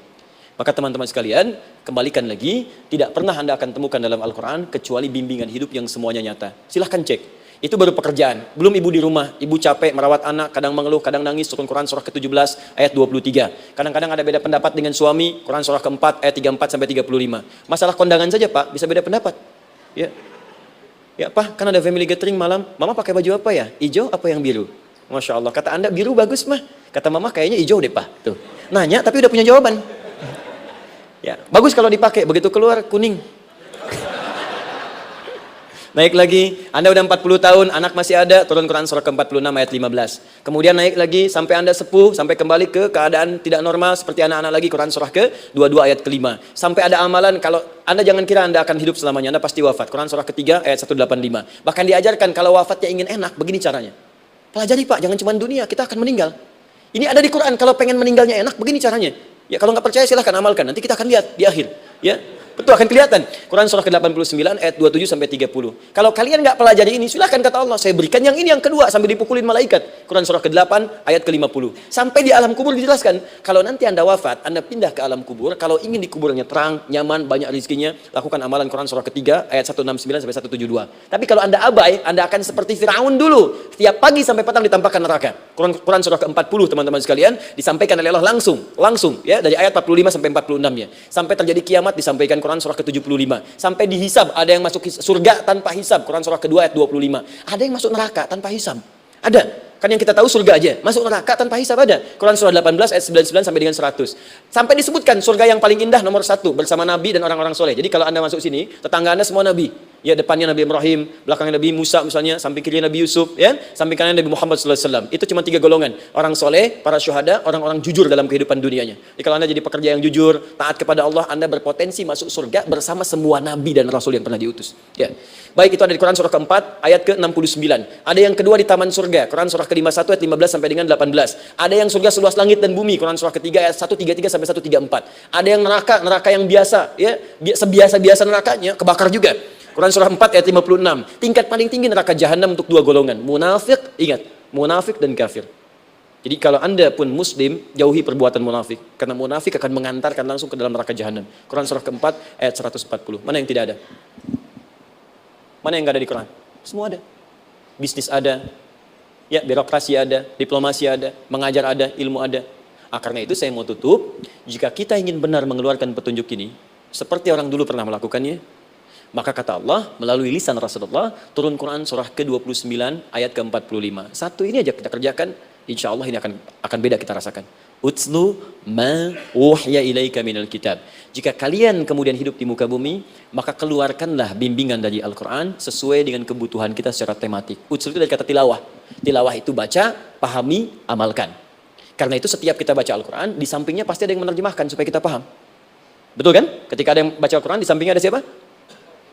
Maka teman-teman sekalian, kembalikan lagi, tidak pernah Anda akan temukan dalam Al-Quran kecuali bimbingan hidup yang semuanya nyata. Silahkan cek. Itu baru pekerjaan. Belum ibu di rumah, ibu capek merawat anak, kadang mengeluh, kadang nangis. Turun Quran surah ke-17 ayat 23. Kadang-kadang ada beda pendapat dengan suami, Quran surah ke-4 ayat 34 sampai 35. Masalah kondangan saja, Pak, bisa beda pendapat. Ya. Ya, Pak, kan ada family gathering malam. Mama pakai baju apa ya? Hijau apa yang biru? Masya Allah, kata Anda biru bagus, mah. Kata Mama kayaknya hijau deh, Pak. Tuh. Nanya tapi udah punya jawaban. Ya, bagus kalau dipakai, begitu keluar kuning. Naik lagi, Anda udah 40 tahun, anak masih ada, turun Quran surah ke-46 ayat 15. Kemudian naik lagi sampai Anda sepuh, sampai kembali ke keadaan tidak normal seperti anak-anak lagi, Quran surah ke-22 ayat ke-5. Sampai ada amalan, kalau Anda jangan kira Anda akan hidup selamanya, Anda pasti wafat. Quran surah ke-3 ayat 185. Bahkan diajarkan kalau wafatnya ingin enak, begini caranya. Pelajari, Pak, jangan cuma dunia, kita akan meninggal. Ini ada di Quran, kalau pengen meninggalnya enak, begini caranya. Ya, kalau nggak percaya silahkan amalkan, nanti kita akan lihat di akhir. Ya. Betul, akan kelihatan. Quran surah ke-89 ayat 27 sampai 30. Kalau kalian nggak pelajari ini, silahkan kata Allah, saya berikan yang ini yang kedua sambil dipukulin malaikat. Quran surah ke-8 ayat ke-50. Sampai di alam kubur dijelaskan, kalau nanti Anda wafat, Anda pindah ke alam kubur, kalau ingin di kuburnya terang, nyaman, banyak rezekinya, lakukan amalan Quran surah ke-3 ayat 169 sampai 172. Tapi kalau Anda abai, Anda akan seperti Firaun dulu. Tiap pagi sampai petang ditampakkan neraka. Quran surah ke-40 teman-teman sekalian disampaikan oleh Allah langsung ya, dari ayat 45 sampai 46 ya. Sampai terjadi kiamat disampaikan Quran surah ke-75. Sampai dihisab, ada yang masuk surga tanpa hisab. Quran surah kedua ayat 25. Ada yang masuk neraka tanpa hisab. Ada. Kan yang kita tahu surga aja. Masuk neraka tanpa hisab ada. Quran surah 18 ayat 99 sampai dengan 100. Sampai disebutkan surga yang paling indah nomor 1 bersama Nabi dan orang-orang soleh. Jadi kalau Anda masuk sini, tetangga Anda semua Nabi. Ya, depannya Nabi Ibrahim, belakangnya Nabi Musa misalnya, samping kiri Nabi Yusuf, ya, samping kanan Nabi Muhammad SAW. Itu cuma 3 golongan. Orang soleh, para syuhada, orang-orang jujur dalam kehidupan dunianya. Jadi kalau Anda jadi pekerja yang jujur, taat kepada Allah, Anda berpotensi masuk surga bersama semua Nabi dan Rasul yang pernah diutus. Ya. Baik, itu ada di Quran surah keempat, ayat ke-69. Ada yang kedua di Taman Surga, Quran surah ke-51 ayat 15 sampai dengan 18. Ada yang surga seluas langit dan bumi, Quran surah ketiga ayat 133 sampai 134. Ada yang neraka yang biasa, ya, sebiasa-biasa nerakanya, kebakar juga. Quran surah 4 ayat 56. Tingkat paling tinggi neraka jahanam untuk 2 golongan. Munafik, ingat, munafik dan kafir. Jadi kalau Anda pun muslim, jauhi perbuatan munafik. Karena munafik akan mengantarkan langsung ke dalam neraka jahanam. Quran surah keempat ayat 140. Mana yang tidak ada? Mana yang nggak ada di Quran? Semua ada. Bisnis ada, ya, birokrasi ada, diplomasi ada, mengajar ada, ilmu ada. Karena itu saya mau tutup, jika kita ingin benar mengeluarkan petunjuk ini, seperti orang dulu pernah melakukannya, maka kata Allah melalui lisan Rasulullah, turun Quran surah ke-29 ayat ke-45. Satu ini aja kita kerjakan, insya Allah ini akan beda kita rasakan. Utslu ma uhya ilaika minal kitab. Jika kalian kemudian hidup di muka bumi, maka keluarkanlah bimbingan dari Al-Quran sesuai dengan kebutuhan kita secara tematik. Utslu itu dari kata tilawah. Tilawah itu baca, pahami, amalkan. Karena itu setiap kita baca Al-Quran, di sampingnya pasti ada yang menerjemahkan supaya kita paham. Betul kan? Ketika ada yang baca Al-Quran, di sampingnya ada siapa?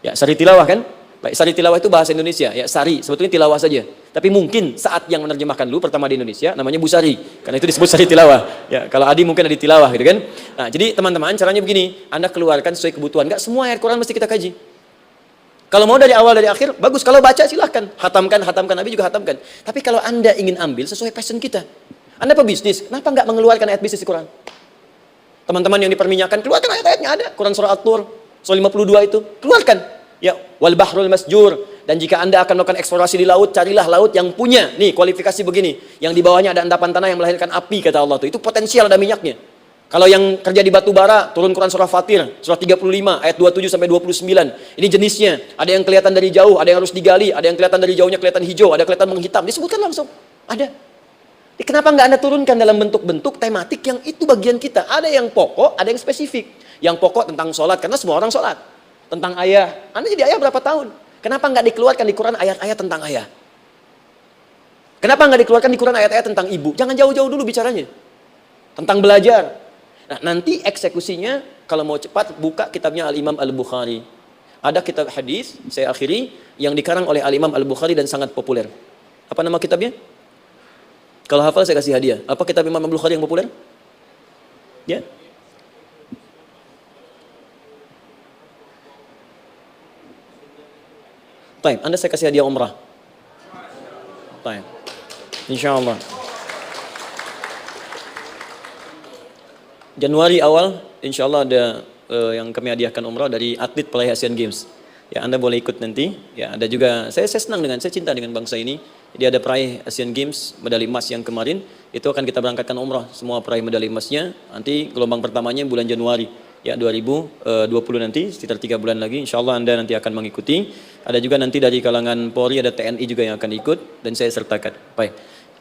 Ya, sari tilawah kan? Baik, sari tilawah itu bahasa Indonesia. Ya, sari, sebetulnya tilawah saja. Tapi mungkin saat yang menerjemahkan dulu pertama di Indonesia namanya Bu Sari. Karena itu disebut sari tilawah. Ya, kalau Adi mungkin ada di tilawah gitu kan. Nah, jadi teman-teman caranya begini, Anda keluarkan sesuai kebutuhan. Enggak semua ayat Quran mesti kita kaji. Kalau mau dari awal dari akhir, bagus. Kalau baca silahkan. Hatamkan, Nabi juga hatamkan. Tapi kalau Anda ingin ambil sesuai passion kita. Anda pebisnis, kenapa enggak mengeluarkan ayat bisnis di Quran? Teman-teman yang diperminyakan, keluarkan ayat-ayatnya ada. Quran surah At-Tur, surah 52 itu. Keluarkan. Ya, wal bahrul masjur. Dan jika Anda akan melakukan eksplorasi di laut, carilah laut yang punya nih kualifikasi begini, yang di bawahnya ada endapan tanah yang melahirkan api, kata Allah tuh. Itu potensial ada minyaknya. Kalau yang kerja di batu bara, turun Quran surah Fatir, surah 35 ayat 27 sampai 29. Ini jenisnya, ada yang kelihatan dari jauh, ada yang harus digali, ada yang kelihatan dari jauhnya kelihatan hijau, ada kelihatan menghitam. Disebutkan langsung. Ada. Jadi kenapa nggak Anda turunkan dalam bentuk-bentuk tematik yang itu bagian kita? Ada yang pokok, ada yang spesifik. Yang pokok tentang sholat, karena semua orang sholat. Tentang ayah, Anda jadi ayah berapa tahun? Kenapa nggak dikeluarkan di Quran ayat-ayat tentang ayah? Kenapa nggak dikeluarkan di Quran ayat-ayat tentang ibu? Jangan jauh-jauh dulu bicaranya. Tentang belajar. Nah, nanti eksekusinya kalau mau cepat buka kitabnya Al-Imam Al-Bukhari. Ada kitab hadis, saya akhiri, yang dikarang oleh Al-Imam Al-Bukhari dan sangat populer. Apa nama kitabnya? Kalau hafal saya kasih hadiah. Apa kitab Imam Al-Bukhari yang populer? Ya. Baik, Anda saya kasih hadiah umrah. Baik. Insyaallah. Januari awal, insyaallah ada yang kami hadiahkan umrah dari atlet peraih Asian Games. Ya, Anda boleh ikut nanti. Ya, ada juga saya senang saya cinta dengan bangsa ini. Jadi ada peraih Asian Games medali emas yang kemarin, itu akan kita berangkatkan umrah semua peraih medali emasnya. Nanti gelombang pertamanya bulan Januari. Ya, 2020 nanti sekitar 3 bulan lagi, insyaallah Anda nanti akan mengikuti. Ada juga nanti dari kalangan Polri, ada TNI juga yang akan ikut dan saya sertakan. Baik.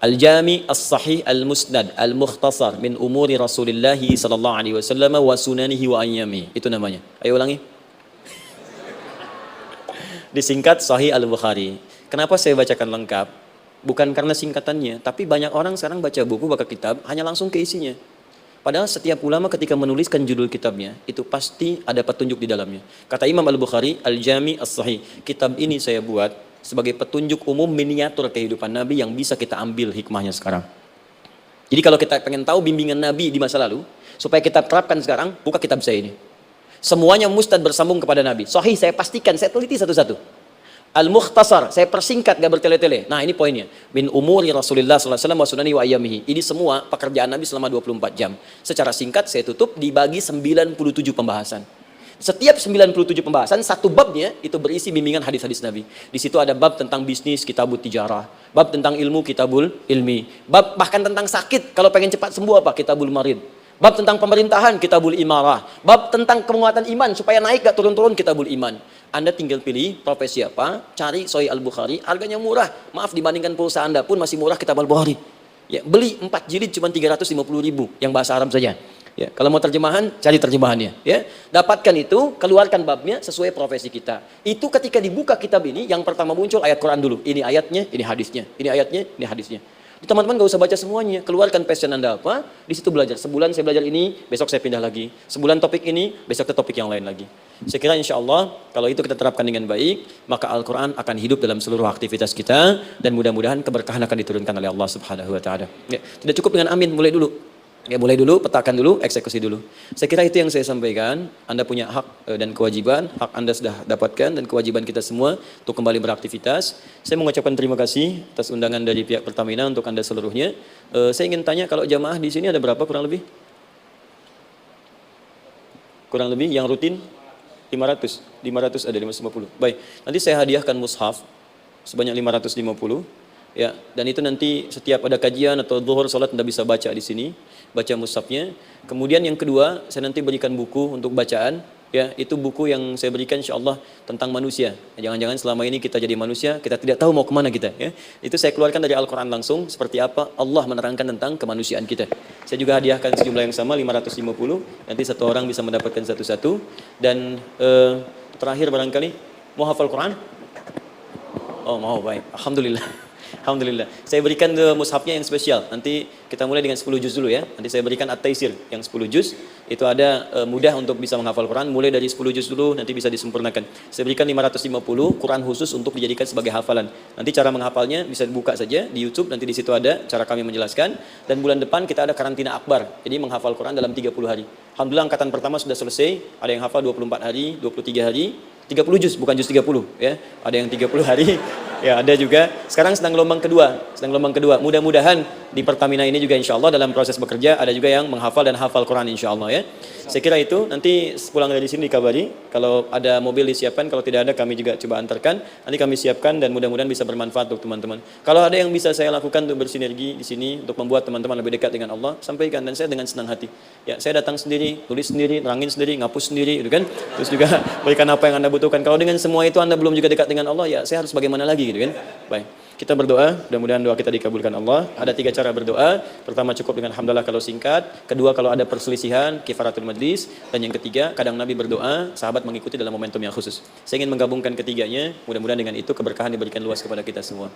Al-Jami As-Sahih Al-Musnad Al-Mukhtasar min umuri Rasulillah sallallahu alaihi wasallam wa sunanihi wa ayyami. Itu namanya. Ayo ulangi. Disingkat Sahih Al-Bukhari. Kenapa saya bacakan lengkap? Bukan karena singkatannya, tapi banyak orang sekarang baca buku, baca kitab hanya langsung ke isinya. Padahal setiap ulama ketika menuliskan judul kitabnya, itu pasti ada petunjuk di dalamnya. Kata Imam Al-Bukhari, Al-Jami As-Sahih, kitab ini saya buat sebagai petunjuk umum miniatur kehidupan Nabi yang bisa kita ambil hikmahnya sekarang. Jadi kalau kita pengen tahu bimbingan Nabi di masa lalu, supaya kita terapkan sekarang, buka kitab saya ini. Semuanya mustad bersambung kepada Nabi. Sahih saya pastikan, saya teliti satu-satu. Al-Mukhtasar, saya persingkat, gak bertele-tele. Nah ini poinnya. Min umuri Rasulullah SAW wa sunani wa ayyamihi. Ini semua pekerjaan Nabi selama 24 jam. Secara singkat saya tutup dibagi 97 pembahasan. Setiap 97 pembahasan, satu babnya itu berisi bimbingan hadis-hadis Nabi. Di situ ada bab tentang bisnis, kitabul tijarah. Bab tentang ilmu, kitabul ilmi. Bab bahkan tentang sakit, kalau pengen cepat sembuh apa? Kitabul marid. Bab tentang pemerintahan, kitabul imarah. Bab tentang penguatan iman, supaya naik gak turun-turun, kitabul iman. Anda tinggal pilih profesi apa, cari Sahih Al-Bukhari, harganya murah. Maaf, dibandingkan pulsa Anda pun masih murah kitab Al-Bukhari. Ya, beli 4 jilid cuma 350.000 yang bahasa Arab saja. Ya, kalau mau terjemahan, cari terjemahannya. Ya, dapatkan itu, keluarkan babnya sesuai profesi kita. Itu ketika dibuka kitab ini, yang pertama muncul ayat Quran dulu. Ini ayatnya, ini hadisnya. Ini ayatnya, ini hadisnya. Teman-teman gak usah baca semuanya, keluarkan passion Anda apa, di situ belajar. Sebulan saya belajar ini, besok saya pindah lagi. Sebulan topik ini, besok ke topik yang lain lagi. Saya kira insya Allah, kalau itu kita terapkan dengan baik, maka Al-Quran akan hidup dalam seluruh aktivitas kita, dan mudah-mudahan keberkahan akan diturunkan oleh Allah Subhanahu Wa Taala. Ya, tidak cukup dengan amin, mulai dulu. Ya, mulai dulu, petakan dulu, eksekusi dulu. Saya kira itu yang saya sampaikan. Anda punya hak dan kewajiban. Hak Anda sudah dapatkan dan kewajiban kita semua untuk kembali beraktivitas. Saya mengucapkan terima kasih atas undangan dari pihak Pertamina untuk Anda seluruhnya. Saya ingin tanya, kalau jamaah di sini ada berapa kurang lebih? Kurang lebih yang rutin 500. 500 ada 550. Baik, nanti saya hadiahkan mushaf sebanyak 550. Ya, dan itu nanti setiap ada kajian atau zuhur salat Anda bisa baca di sini, baca mushafnya. Kemudian yang kedua, saya nanti berikan buku untuk bacaan. Ya, itu buku yang saya berikan insyaallah tentang manusia. Jangan-jangan selama ini kita jadi manusia, kita tidak tahu mau kemana kita. Ya, itu saya keluarkan dari Al-Quran langsung, seperti apa Allah menerangkan tentang kemanusiaan kita. Saya juga hadiahkan sejumlah yang sama, 550. Nanti satu orang bisa mendapatkan satu-satu. Dan terakhir barangkali, mau hafal Quran? Oh mau, baik. Alhamdulillah. Alhamdulillah. Saya berikan mushafnya yang spesial. Nanti kita mulai dengan 10 juz dulu ya. Nanti saya berikan At-Taisir yang 10 juz. Itu ada mudah untuk bisa menghafal Quran. Mulai dari 10 juz dulu, nanti bisa disempurnakan. Saya berikan 550 Quran khusus untuk dijadikan sebagai hafalan. Nanti cara menghafalnya bisa dibuka saja di YouTube. Nanti di situ ada cara kami menjelaskan. Dan bulan depan kita ada karantina akbar. Jadi menghafal Quran dalam 30 hari. Alhamdulillah angkatan pertama sudah selesai. Ada yang hafal 24 hari, 23 hari. 30 juz, bukan juz 30 ya. Ada yang 30 hari. Ya, ada juga. Sekarang sedang gelombang kedua. Mudah-mudahan di Pertamina ini juga insya Allah dalam proses bekerja ada juga yang menghafal dan hafal Quran insya Allah ya. Saya kira itu. Nanti pulang dari sini dikabari. Kalau ada mobil disiapkan, kalau tidak ada kami juga coba antarkan. Nanti kami siapkan dan mudah-mudahan bisa bermanfaat untuk teman-teman. Kalau ada yang bisa saya lakukan untuk bersinergi di sini untuk membuat teman-teman lebih dekat dengan Allah, sampaikan dan saya dengan senang hati. Ya, saya datang sendiri, tulis sendiri, terangin sendiri, ngapus sendiri, gitu kan. Terus juga berikan apa yang Anda butuhkan. Kalau dengan semua itu Anda belum juga dekat dengan Allah, ya saya harus bagaimana lagi gitu kan. Baik, kita berdoa, mudah-mudahan doa kita dikabulkan Allah. Ada 3 cara berdoa. Pertama cukup dengan hamdalah kalau singkat. Kedua kalau ada perselisihan, kifaratul majlis. Dan yang ketiga, kadang Nabi berdoa, sahabat mengikuti dalam momentum yang khusus. Saya ingin menggabungkan ketiganya. Mudah-mudahan dengan itu keberkahan diberikan luas kepada kita semua.